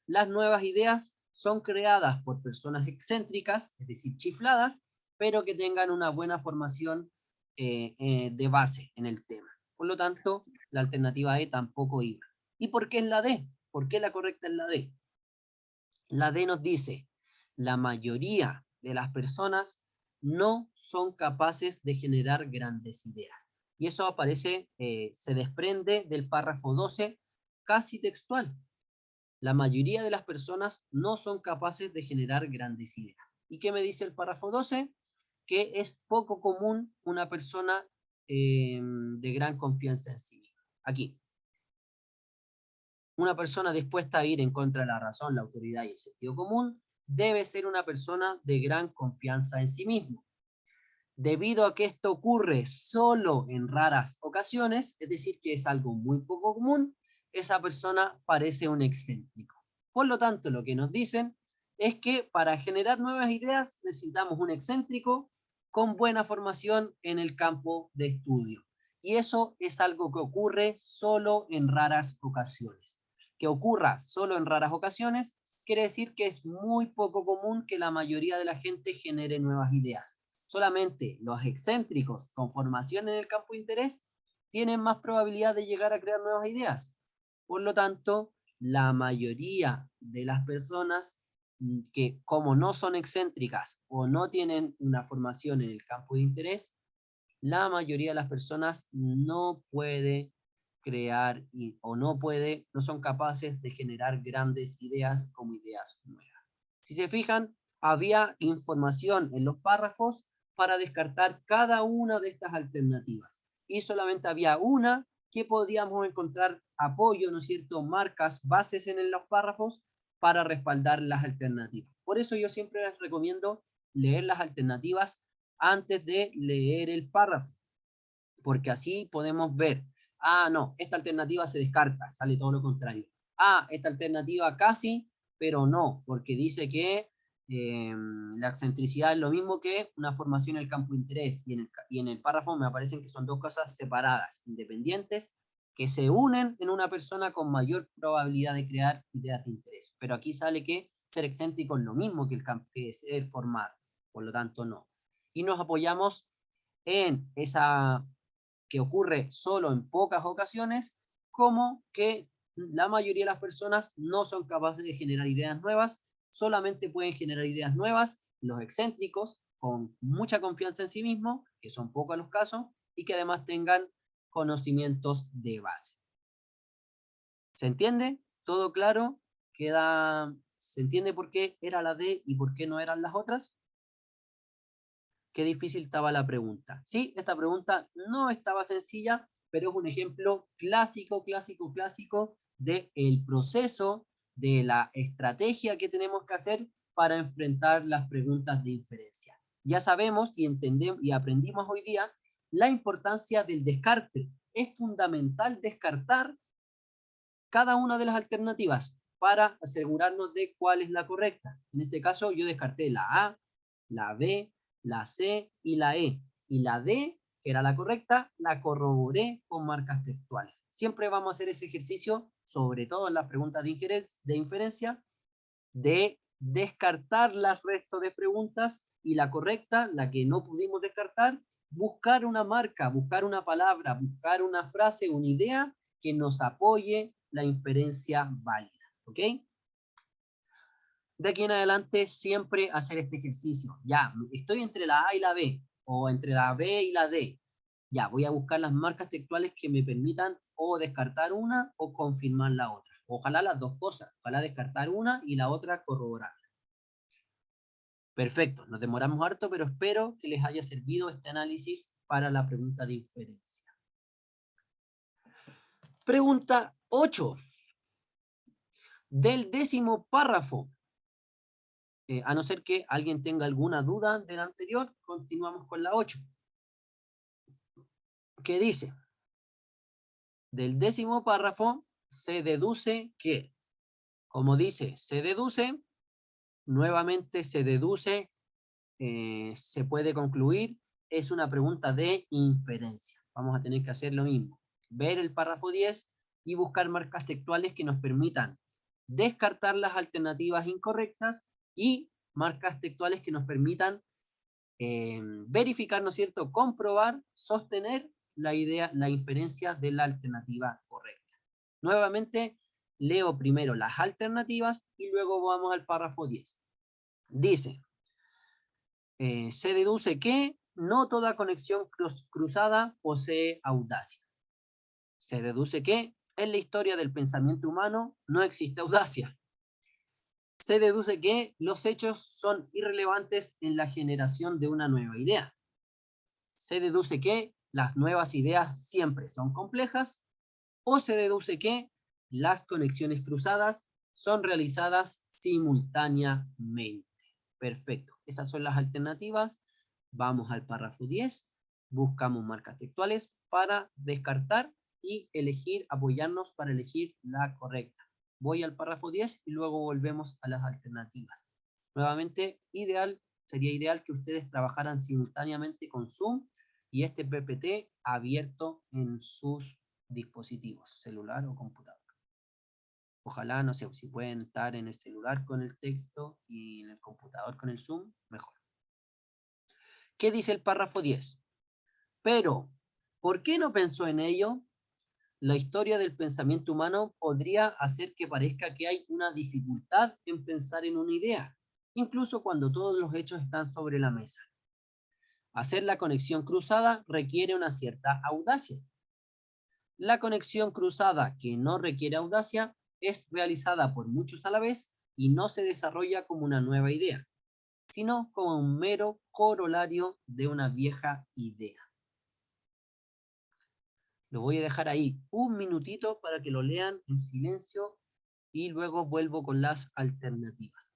las nuevas ideas son creadas por personas excéntricas, es decir, chifladas, pero que tengan una buena formación de base en el tema. Por lo tanto, la alternativa E tampoco iba. ¿Y por qué es la D? ¿Por qué la correcta es la D? La D nos dice, la mayoría de las personas no son capaces de generar grandes ideas. Y eso aparece, se desprende del párrafo 12, casi textual. La mayoría de las personas no son capaces de generar grandes ideas. ¿Y qué me dice el párrafo 12? Que es poco común una persona de gran confianza en sí misma. Aquí. Una persona dispuesta a ir en contra de la razón, la autoridad y el sentido común debe ser una persona de gran confianza en sí mismo. Debido a que esto ocurre solo en raras ocasiones, es decir, que es algo muy poco común, esa persona parece un excéntrico. Por lo tanto, lo que nos dicen es que para generar nuevas ideas necesitamos un excéntrico con buena formación en el campo de estudio. Y eso es algo que ocurre solo en raras ocasiones. Que ocurra solo en raras ocasiones quiere decir que es muy poco común que la mayoría de la gente genere nuevas ideas. Solamente los excéntricos con formación en el campo de interés tienen más probabilidad de llegar a crear nuevas ideas. Por lo tanto, la mayoría de las personas que, como no son excéntricas o no tienen una formación en el campo de interés, la mayoría de las personas no puede crear o no son capaces de generar grandes ideas como ideas nuevas. Si se fijan, había información en los párrafos para descartar cada una de estas alternativas. Y solamente había una que podíamos encontrar apoyo, ¿no es cierto?, marcas, bases en los párrafos para respaldar las alternativas. Por eso yo siempre les recomiendo leer las alternativas antes de leer el párrafo, porque así podemos ver, no, esta alternativa se descarta, sale todo lo contrario. Esta alternativa casi, pero no, porque dice que la excentricidad es lo mismo que una formación en el campo de interés, y en el párrafo me aparecen que son dos cosas separadas, independientes, que se unen en una persona con mayor probabilidad de crear ideas de interés. Pero aquí sale que ser excéntrico es lo mismo que ser formado, por lo tanto no. Y nos apoyamos en esa que ocurre solo en pocas ocasiones, como que la mayoría de las personas no son capaces de generar ideas nuevas, solamente pueden generar ideas nuevas los excéntricos con mucha confianza en sí mismos, que son pocos los casos, y que además tengan conocimientos de base. ¿Se entiende? ¿Todo claro? ¿Se entiende por qué era la D y por qué no eran las otras? Qué difícil estaba la pregunta. Sí, esta pregunta no estaba sencilla, pero es un ejemplo clásico del proceso, de la estrategia que tenemos que hacer para enfrentar las preguntas de inferencia. Ya sabemos y entendemos y aprendimos hoy día la importancia del descarte. Es fundamental descartar cada una de las alternativas para asegurarnos de cuál es la correcta. En este caso yo descarté la A, la B, la C y la E. Y la D, que era la correcta, la corroboré con marcas textuales. Siempre vamos a hacer ese ejercicio, sobre todo en las preguntas de inferencia, de descartar las restos de preguntas y la correcta, la que no pudimos descartar, buscar una marca, buscar una palabra, buscar una frase, una idea que nos apoye la inferencia válida. ¿Ok? De aquí en adelante siempre hacer este ejercicio. Ya, estoy entre la A y la B, o entre la B y la D. Ya, voy a buscar las marcas textuales que me permitan o descartar una o confirmar la otra. Ojalá las dos cosas. Ojalá descartar una y la otra corroborar. Perfecto, nos demoramos harto, pero espero que les haya servido este análisis para la pregunta de inferencia. Pregunta 8. Del 10º párrafo. A no ser que alguien tenga alguna duda del anterior, continuamos con la 8. ¿Qué dice? Del 10º párrafo se deduce que, como dice, se deduce, nuevamente se deduce, se puede concluir, es una pregunta de inferencia. Vamos a tener que hacer lo mismo. Ver el párrafo 10 y buscar marcas textuales que nos permitan descartar las alternativas incorrectas y marcas textuales que nos permitan verificar, ¿no es cierto?, comprobar, sostener la idea, la inferencia de la alternativa correcta. Nuevamente, leo primero las alternativas y luego vamos al párrafo 10. Dice, se deduce que no toda conexión cruzada posee audacia. Se deduce que en la historia del pensamiento humano no existe audacia. Se deduce que los hechos son irrelevantes en la generación de una nueva idea. Se deduce que las nuevas ideas siempre son complejas, o se deduce que las conexiones cruzadas son realizadas simultáneamente. Perfecto, esas son las alternativas. Vamos al párrafo 10, buscamos marcas textuales para descartar y elegir, apoyarnos para elegir la correcta. Voy al párrafo 10 y luego volvemos a las alternativas. Nuevamente, sería ideal que ustedes trabajaran simultáneamente con Zoom y este PPT abierto en sus dispositivos, celular o computador. Ojalá, no sé, si pueden estar en el celular con el texto y en el computador con el Zoom, mejor. ¿Qué dice el párrafo 10? Pero, ¿por qué no pensó en ello? La historia del pensamiento humano podría hacer que parezca que hay una dificultad en pensar en una idea, incluso cuando todos los hechos están sobre la mesa. Hacer la conexión cruzada requiere una cierta audacia. La conexión cruzada que no requiere audacia es realizada por muchos a la vez y no se desarrolla como una nueva idea, sino como un mero corolario de una vieja idea. Lo voy a dejar ahí un minutito para que lo lean en silencio y luego vuelvo con las alternativas.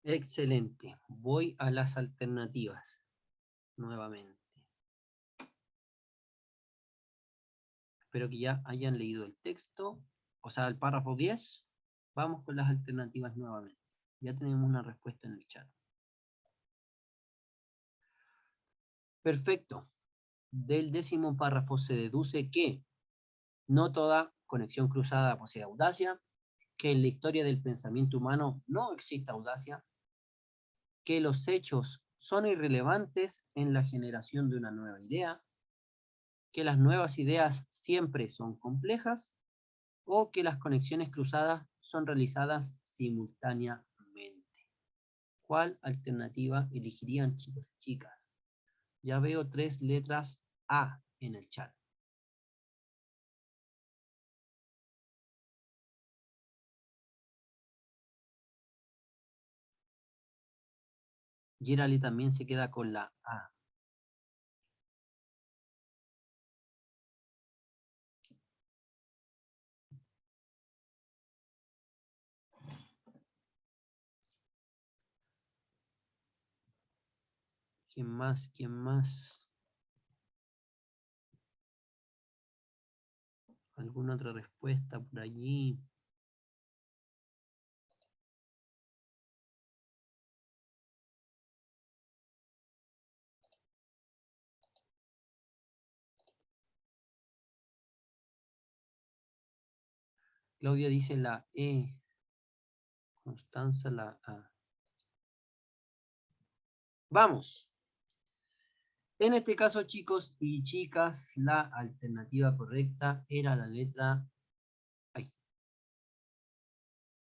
Excelente. Voy a las alternativas nuevamente. Espero que ya hayan leído el texto, o sea, el párrafo 10. Vamos con las alternativas nuevamente. Ya tenemos una respuesta en el chat. Perfecto. del 10º párrafo se deduce que no toda conexión cruzada posee audacia, que en la historia del pensamiento humano no existe audacia, que los hechos son irrelevantes en la generación de una nueva idea, que las nuevas ideas siempre son complejas, o que las conexiones cruzadas son realizadas simultáneamente. ¿Cuál alternativa elegirían, chicos y chicas? Ya veo 3 letras A en el chat. Girali también se queda con la A. ¿Quién más? ¿Quién más? ¿Alguna otra respuesta por allí? Claudia dice la E. Constanza la A. Vamos. En este caso, chicos y chicas, la alternativa correcta era la letra... Ay,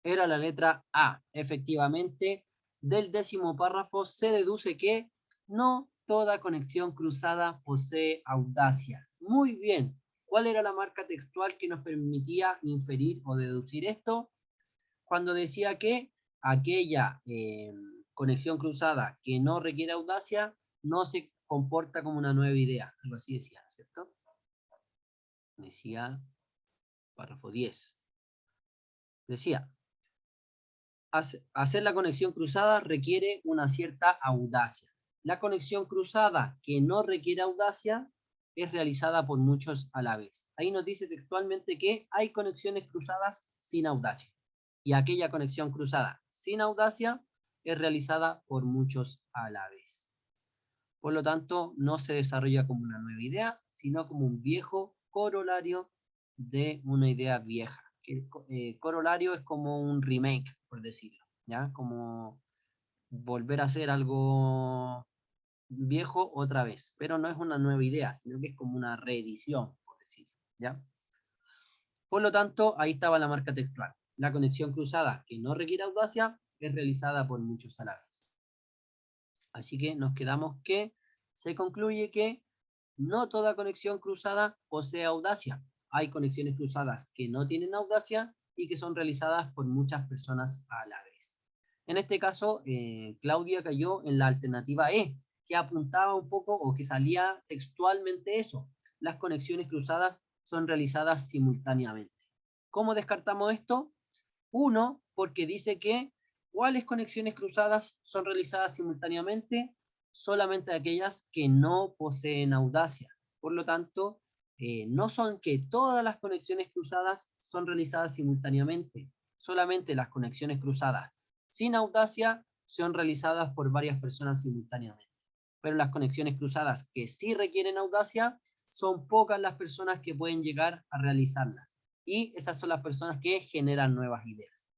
era la letra A. Efectivamente, del 10º párrafo se deduce que no toda conexión cruzada posee audacia. Muy bien. ¿Cuál era la marca textual que nos permitía inferir o deducir esto? Cuando decía que aquella conexión cruzada que no requiere audacia no se comporta como una nueva idea. Algo así decía, ¿cierto? Decía, párrafo 10. Decía, hacer la conexión cruzada requiere una cierta audacia. La conexión cruzada que no requiere audacia es realizada por muchos a la vez. Ahí nos dice textualmente que hay conexiones cruzadas sin audacia. Y aquella conexión cruzada sin audacia es realizada por muchos a la vez. Por lo tanto, no se desarrolla como una nueva idea, sino como un viejo corolario de una idea vieja. Corolario es como un remake, por decirlo, ¿ya? Como volver a hacer algo viejo otra vez, pero no es una nueva idea, sino que es como una reedición, por decirlo, ¿ya? Por lo tanto, ahí estaba la marca textual. La conexión cruzada que no requiere audacia es realizada por muchos a la vez. Así que nos quedamos que se concluye que no toda conexión cruzada posee audacia. Hay conexiones cruzadas que no tienen audacia y que son realizadas por muchas personas a la vez. En este caso, Claudia cayó en la alternativa E, que apuntaba un poco o que salía textualmente eso. Las conexiones cruzadas son realizadas simultáneamente. ¿Cómo descartamos esto? Uno, porque dice que ¿cuáles conexiones cruzadas son realizadas simultáneamente? Solamente aquellas que no poseen audacia. Por lo tanto, no son que todas las conexiones cruzadas son realizadas simultáneamente. Solamente las conexiones cruzadas sin audacia son realizadas por varias personas simultáneamente. Pero las conexiones cruzadas que sí requieren audacia, son pocas las personas que pueden llegar a realizarlas. Y esas son las personas que generan nuevas ideas.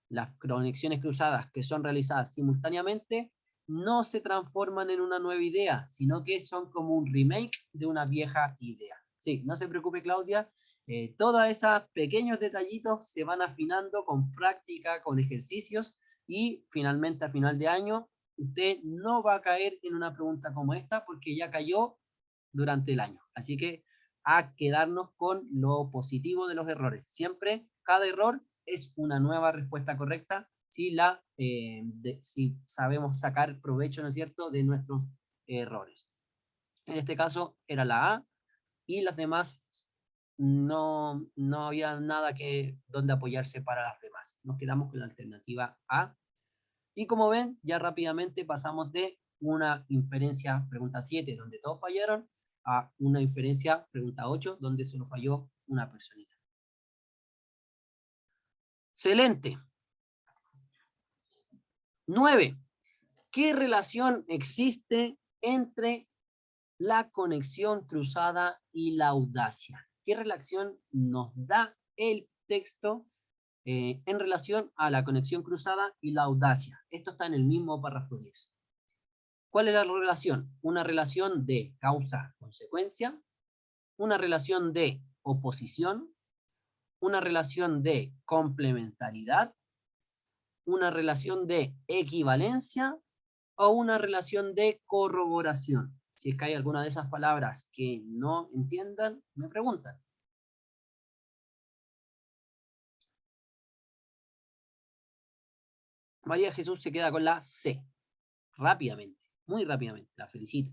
Las conexiones cruzadas que son realizadas simultáneamente no se transforman en una nueva idea, sino que son como un remake de una vieja idea. Sí, no se preocupe, Claudia, todos esos pequeños detallitos se van afinando con práctica, con ejercicios, y finalmente a final de año usted no va a caer en una pregunta como esta porque ya cayó durante el año. Así que a quedarnos con lo positivo de los errores. Siempre, cada error es una nueva respuesta correcta si, si sabemos sacar provecho, ¿no es cierto?, de nuestros errores. En este caso era la A, y las demás no había nada donde apoyarse para las demás. Nos quedamos con la alternativa A. Y como ven, ya rápidamente pasamos de una inferencia pregunta 7, donde todos fallaron, a una inferencia pregunta 8, donde solo falló una personita. Excelente. 9. ¿Qué relación existe entre la conexión cruzada y la audacia. ¿Qué relación nos da el texto en relación a la conexión cruzada y la audacia? Esto está en el mismo párrafo 10. ¿Cuál es la relación? Una relación de causa-consecuencia, una relación de oposición, una relación de complementariedad, una relación de equivalencia o una relación de corroboración. Si es que hay alguna de esas palabras que no entiendan, me preguntan. María Jesús se queda con la C. Rápidamente, muy rápidamente. La felicito.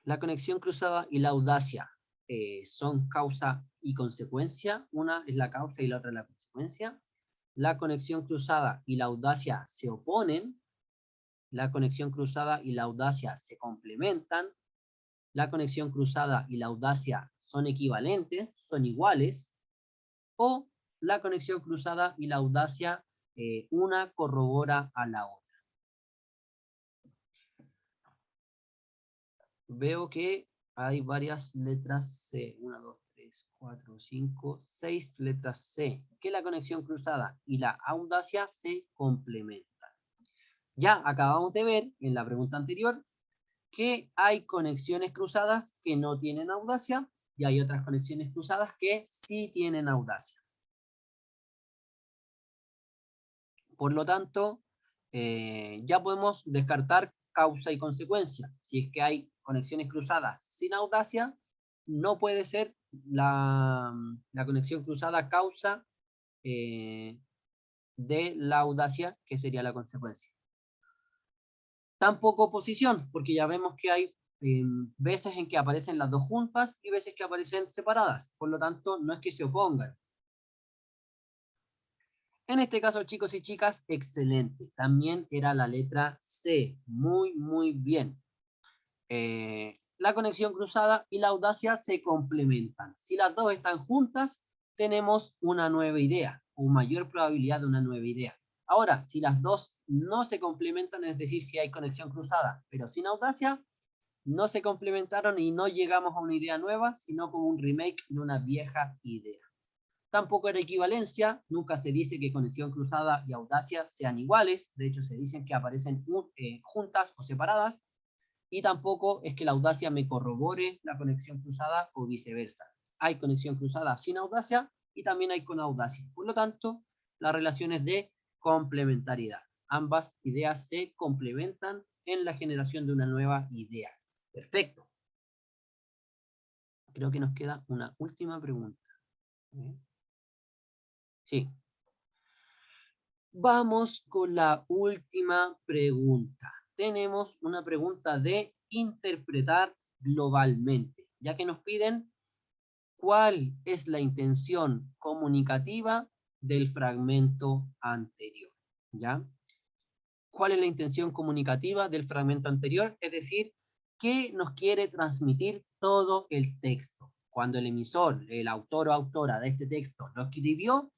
La conexión cruzada y la audacia son causa y consecuencia. Una es la causa y la otra es la consecuencia. La conexión cruzada y la audacia se oponen. La conexión cruzada y la audacia se complementan. La conexión cruzada y la audacia son equivalentes, son iguales. O la conexión cruzada y la audacia, una corrobora a la otra. Veo que hay varias letras C. 1, 2, 3, 4, 5, 6 letras C. Que la conexión cruzada y la audacia se complementan. Ya acabamos de ver en la pregunta anterior que hay conexiones cruzadas que no tienen audacia y hay otras conexiones cruzadas que sí tienen audacia. Por lo tanto, ya podemos descartar causa y consecuencia. Si es que hay conexiones cruzadas sin audacia, no puede ser la conexión cruzada causa de la audacia, que sería la consecuencia. Tampoco oposición, porque ya vemos que hay veces en que aparecen las dos juntas y veces que aparecen separadas. Por lo tanto, no es que se opongan. En este caso, chicos y chicas, excelente. También era la letra C. Muy, muy bien. La conexión cruzada y la audacia se complementan. Si las dos están juntas, tenemos una nueva idea, o mayor probabilidad de una nueva idea. Ahora, si las dos no se complementan, es decir, si hay conexión cruzada, pero sin audacia, no se complementaron y no llegamos a una idea nueva, sino como un remake de una vieja idea. Tampoco era equivalencia, nunca se dice que conexión cruzada y audacia sean iguales, de hecho se dicen que aparecen juntas o separadas, y tampoco es que la audacia me corrobore la conexión cruzada o viceversa. Hay conexión cruzada sin audacia y también hay con audacia. Por lo tanto, la relación es de complementariedad. Ambas ideas se complementan en la generación de una nueva idea. Perfecto. Creo que nos queda una última pregunta. Sí. Vamos con la última pregunta. Tenemos una pregunta de interpretar globalmente, ya que nos piden cuál es la intención comunicativa del fragmento anterior, ¿ya? ¿Cuál es la intención comunicativa del fragmento anterior? Es decir, ¿qué nos quiere transmitir todo el texto? Cuando el emisor, el autor o autora de este texto lo escribió,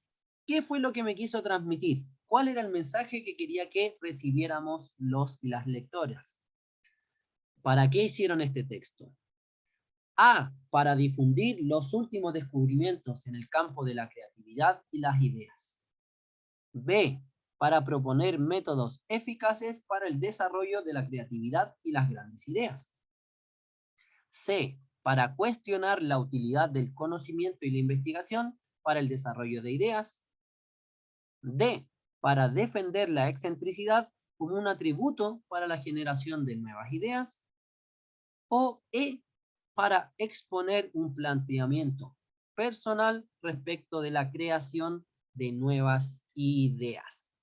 ¿qué fue lo que me quiso transmitir? ¿Cuál era el mensaje que quería que recibiéramos los y las lectoras? ¿Para qué hicieron este texto? A, para difundir los últimos descubrimientos en el campo de la creatividad y las ideas. B, para proponer métodos eficaces para el desarrollo de la creatividad y las grandes ideas. C, para cuestionar la utilidad del conocimiento y la investigación para el desarrollo de ideas. D, para defender la excentricidad como un atributo para la generación de nuevas ideas. O E, para exponer un planteamiento personal respecto de la creación de nuevas ideas.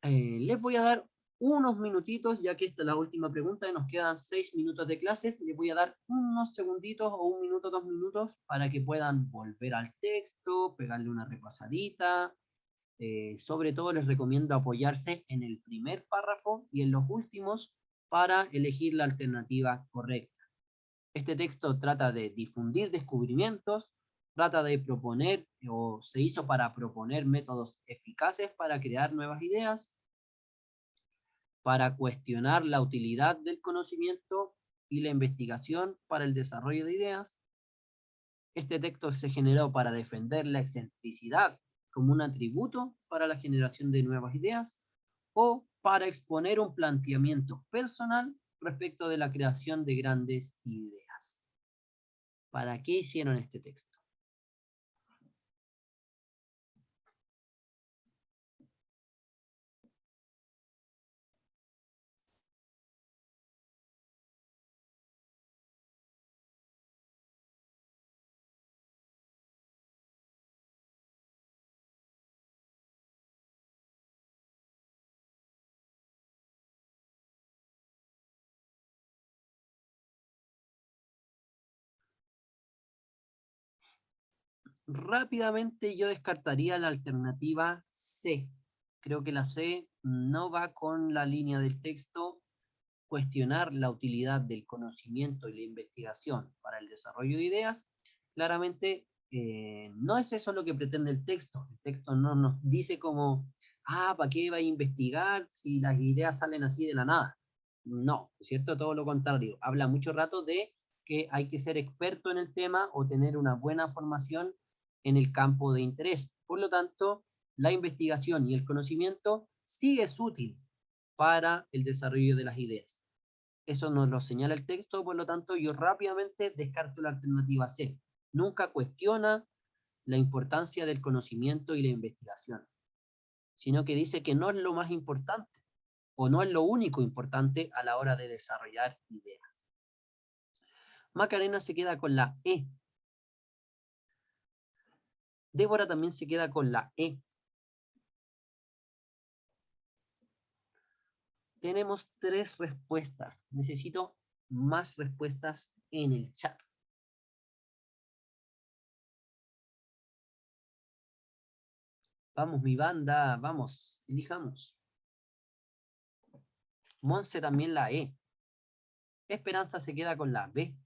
Les voy a dar unos minutitos, ya que esta es la última pregunta y nos quedan 6 minutos de clases. Les voy a dar unos segunditos o 1 minuto, 2 minutos para que puedan volver al texto, pegarle una repasadita. Sobre todo les recomiendo apoyarse en el primer párrafo y en los últimos para elegir la alternativa correcta. Este texto trata de difundir descubrimientos, trata de proponer o se hizo para proponer métodos eficaces para crear nuevas ideas. para cuestionar la utilidad del conocimiento y la investigación para el desarrollo de ideas. Este texto se generó para defender la excentricidad como un atributo para la generación de nuevas ideas o para exponer un planteamiento personal respecto de la creación de grandes ideas. ¿Para qué hicieron este texto? Rápidamente yo descartaría la alternativa C. Creo que la C no va con la línea del texto. Cuestionar la utilidad del conocimiento y la investigación para el desarrollo de ideas. Claramente no es eso lo que pretende el texto. El texto no nos dice como, ¿para qué va a investigar si las ideas salen así de la nada? No, es cierto, todo lo contrario. Habla mucho rato de que hay que ser experto en el tema o tener una buena formación en el campo de interés. Por lo tanto, la investigación y el conocimiento sí es útil para el desarrollo de las ideas. Eso nos lo señala el texto, por lo tanto yo rápidamente descarto la alternativa C. Nunca cuestiona la importancia del conocimiento y la investigación, sino que dice que no es lo más importante o no es lo único importante a la hora de desarrollar ideas. Macarena se queda con la E. Débora también se queda con la E. Tenemos 3 respuestas. Necesito más respuestas en el chat. Vamos, mi banda, vamos, elijamos. Monse también la E. Esperanza se queda con la B.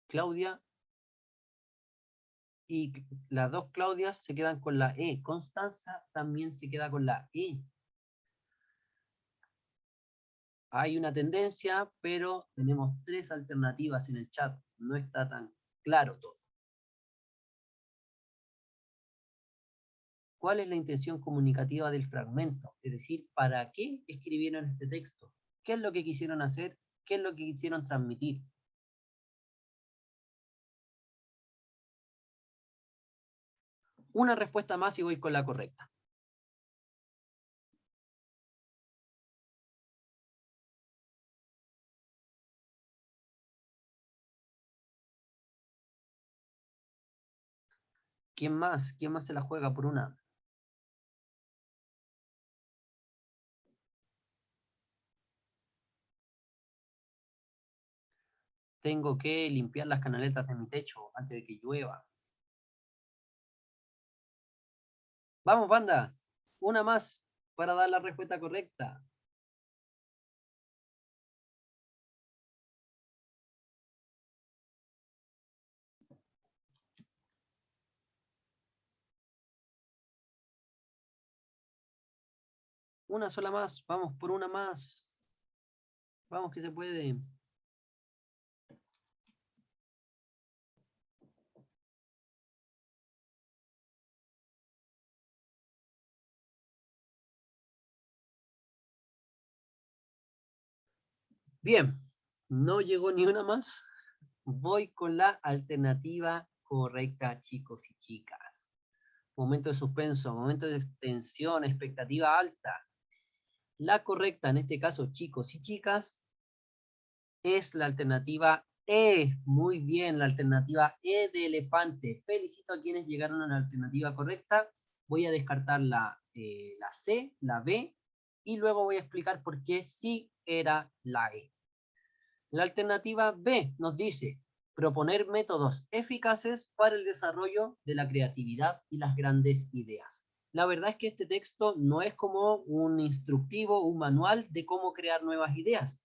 Claudia y las 2 Claudias se quedan con la E. Constanza también se queda con la E. Hay una tendencia, pero tenemos 3 alternativas en el chat. No está tan claro todo. ¿Cuál es la intención comunicativa del fragmento? Es decir, ¿para qué escribieron este texto? ¿Qué es lo que quisieron hacer? ¿Qué es lo que quisieron transmitir? Una respuesta más y voy con la correcta. ¿Quién más? ¿Quién más se la juega por una? Tengo que limpiar las canaletas de mi techo antes de que llueva. Vamos, banda. Una más para dar la respuesta correcta. Una sola más. Vamos por una más. Vamos que se puede. Bien. No llegó ni una más. Voy con la alternativa correcta, chicos y chicas. Momento de suspenso, momento de tensión, expectativa alta. La correcta, en este caso, chicos y chicas, es la alternativa E. Muy bien, la alternativa E de elefante. Felicito a quienes llegaron a la alternativa correcta. Voy a descartar la C, la B, y luego voy a explicar por qué sí era la E. La alternativa B nos dice proponer métodos eficaces para el desarrollo de la creatividad y las grandes ideas. La verdad es que este texto no es como un instructivo, un manual de cómo crear nuevas ideas.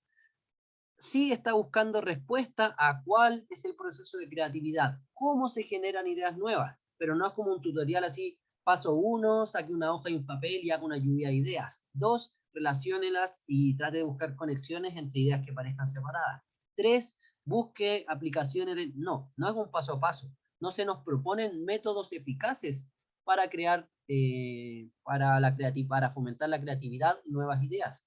sí está buscando respuesta a cuál es el proceso de creatividad, cómo se generan ideas nuevas, pero no es como un tutorial así, paso 1, saque una hoja y un papel y haga una lluvia de ideas. 2, relaciónelas y trate de buscar conexiones entre ideas que parezcan separadas. 3, busque aplicaciones de... No, no es un paso a paso. No se nos proponen métodos eficaces para crear, para fomentar la creatividad y nuevas ideas.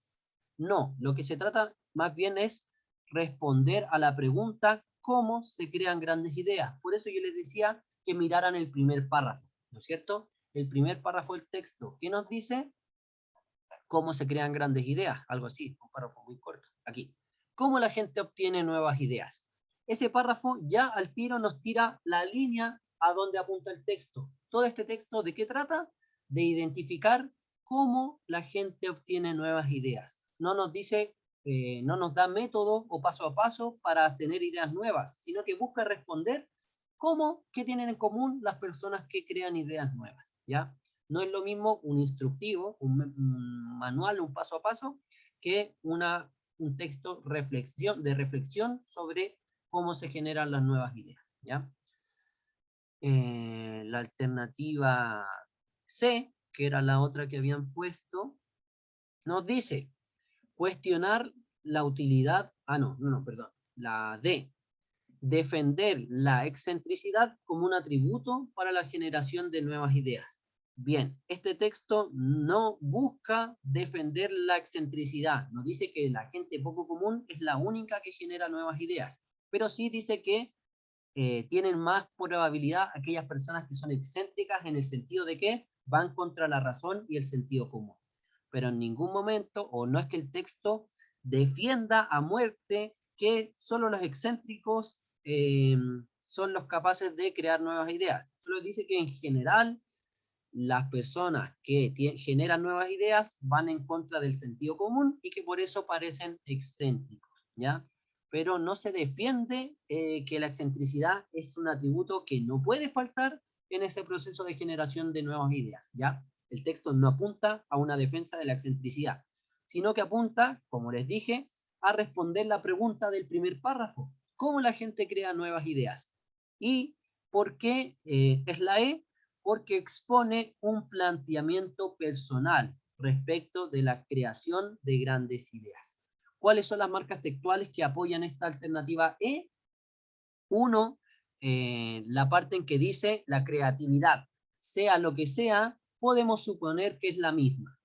No, lo que se trata más bien es responder a la pregunta cómo se crean grandes ideas. Por eso yo les decía que miraran el primer párrafo, ¿no es cierto? El primer párrafo del texto, ¿qué nos dice? Cómo se crean grandes ideas, algo así, un párrafo muy corto, aquí. ¿Cómo la gente obtiene nuevas ideas? Ese párrafo ya al tiro nos tira la línea a donde apunta el texto. Todo este texto, ¿de qué trata? De identificar cómo la gente obtiene nuevas ideas. No nos dice, no nos da método o paso a paso para tener ideas nuevas, sino que busca responder cómo, qué tienen en común las personas que crean ideas nuevas, ¿ya? No es lo mismo un instructivo, un manual, un paso a paso, que un texto de reflexión sobre cómo se generan las nuevas ideas, ¿ya? La alternativa C, que era la otra que habían puesto, nos dice cuestionar la utilidad, perdón, la D, defender la excentricidad como un atributo para la generación de nuevas ideas. Bien, este texto no busca defender la excentricidad, no dice que la gente poco común es la única que genera nuevas ideas, pero sí dice que tienen más probabilidad aquellas personas que son excéntricas en el sentido de que van contra la razón y el sentido común. Pero en ningún momento, o no es que el texto defienda a muerte que solo los excéntricos son los capaces de crear nuevas ideas. Solo dice que en general las personas que generan nuevas ideas van en contra del sentido común y que por eso parecen excéntricos, ¿ya? Pero no se defiende que la excentricidad es un atributo que no puede faltar en ese proceso de generación de nuevas ideas, ¿ya? El texto no apunta a una defensa de la excentricidad, sino que apunta, como les dije, a responder la pregunta del primer párrafo. ¿Cómo la gente crea nuevas ideas? ¿Y por qué es la E? Porque expone un planteamiento personal respecto de la creación de grandes ideas. ¿Cuáles son las marcas textuales que apoyan esta alternativa E? Uno, la parte en que dice la creatividad, sea lo que sea, podemos suponer que es la misma.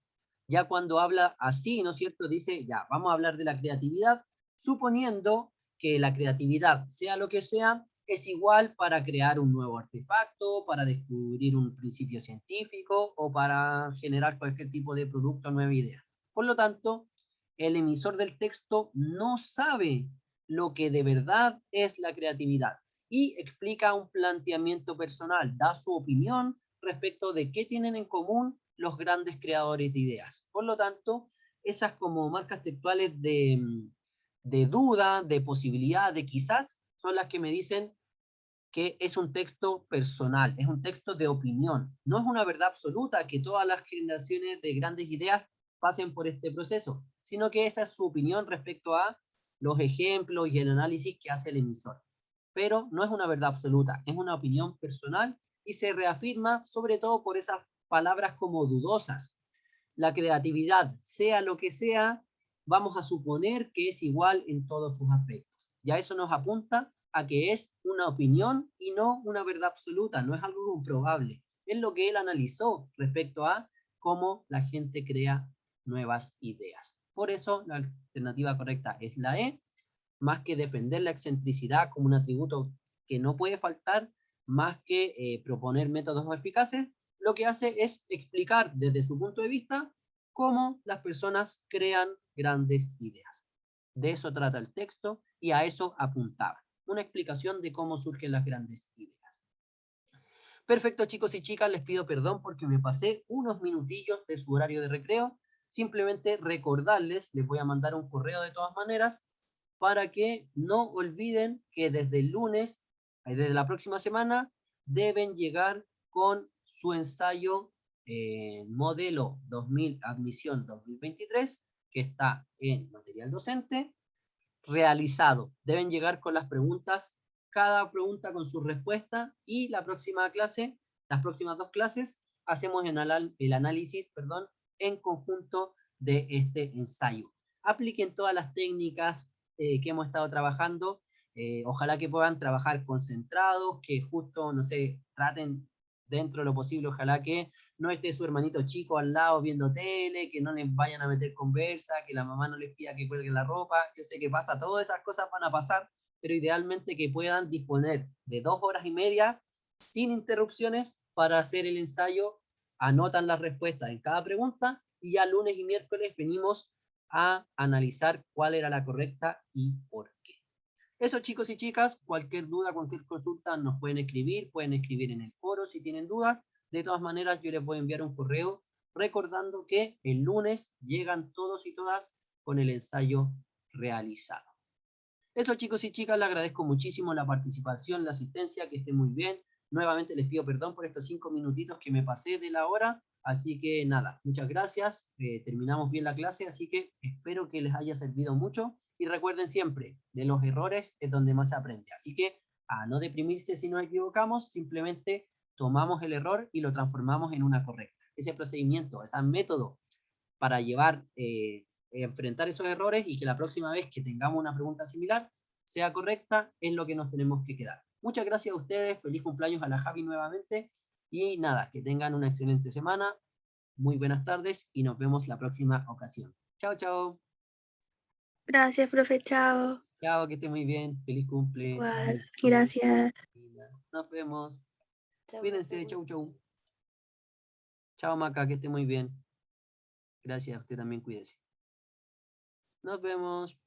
Ya cuando habla así, ¿no es cierto? Dice, ya, vamos a hablar de la creatividad, suponiendo que la creatividad, sea lo que sea, es igual para crear un nuevo artefacto, para descubrir un principio científico o para generar cualquier tipo de producto o nueva idea. Por lo tanto, el emisor del texto no sabe lo que de verdad es la creatividad y explica un planteamiento personal, da su opinión respecto de qué tienen en común los grandes creadores de ideas. Por lo tanto, esas como marcas textuales de duda, de posibilidad, de quizás, son las que me dicen que es un texto personal, es un texto de opinión. No es una verdad absoluta que todas las generaciones de grandes ideas pasen por este proceso, sino que esa es su opinión respecto a los ejemplos y el análisis que hace el emisor. Pero no es una verdad absoluta, es una opinión personal y se reafirma sobre todo por esas palabras como dudosas. La creatividad, sea lo que sea, vamos a suponer que es igual en todos sus aspectos. Ya eso nos apunta a que es una opinión y no una verdad absoluta, no es algo comprobable. Es lo que él analizó respecto a cómo la gente crea nuevas ideas. Por eso la alternativa correcta es la E, más que defender la excentricidad como un atributo que no puede faltar, más que proponer métodos eficaces, lo que hace es explicar desde su punto de vista cómo las personas crean grandes ideas. De eso trata el texto y a eso apuntaba. Una explicación de cómo surgen las grandes ideas. Perfecto, chicos y chicas, les pido perdón porque me pasé unos minutillos de su horario de recreo. Simplemente recordarles, les voy a mandar un correo de todas maneras, para que no olviden que desde el lunes, desde la próxima semana, deben llegar con su ensayo modelo 2000, admisión 2023, que está en material docente, realizado. Deben llegar con las preguntas, cada pregunta con su respuesta, y la próxima clase, las próximas 2 clases, hacemos el análisis, perdón, en conjunto de este ensayo. Apliquen todas las técnicas que hemos estado trabajando. Ojalá que puedan trabajar concentrados, que justo, no sé, traten dentro de lo posible, ojalá que no esté su hermanito chico al lado viendo tele, que no les vayan a meter conversa, que la mamá no les pida que cuelguen la ropa. Yo sé que pasa, todas esas cosas van a pasar, pero idealmente que puedan disponer de 2 horas y media sin interrupciones para hacer el ensayo, anotan las respuestas en cada pregunta y ya lunes y miércoles venimos a analizar cuál era la correcta y por qué. Eso, chicos y chicas, cualquier duda, cualquier consulta nos pueden escribir en el foro si tienen dudas. De todas maneras, yo les voy a enviar un correo recordando que el lunes llegan todos y todas con el ensayo realizado. Eso, chicos y chicas, les agradezco muchísimo la participación, la asistencia, que estén muy bien. Nuevamente les pido perdón por estos 5 minutitos que me pasé de la hora, así que nada, muchas gracias, terminamos bien la clase, así que espero que les haya servido mucho, y recuerden siempre, de los errores es donde más se aprende, así que a no deprimirse si nos equivocamos, simplemente tomamos el error y lo transformamos en una correcta. Ese procedimiento, ese método para enfrentar esos errores y que la próxima vez que tengamos una pregunta similar sea correcta, es lo que nos tenemos que quedar. Muchas gracias a ustedes, feliz cumpleaños a la Javi nuevamente, y nada, que tengan una excelente semana, muy buenas tardes y nos vemos la próxima ocasión. Chao, chao. Gracias, profe, chao. Chao, que esté muy bien, feliz cumple. Chao, Igual, Melissa. gracias. Nos vemos. Chao, Cuídense, profe. chau, chau. Chao, Maca, que esté muy bien. Gracias, usted también cuídese. Nos vemos.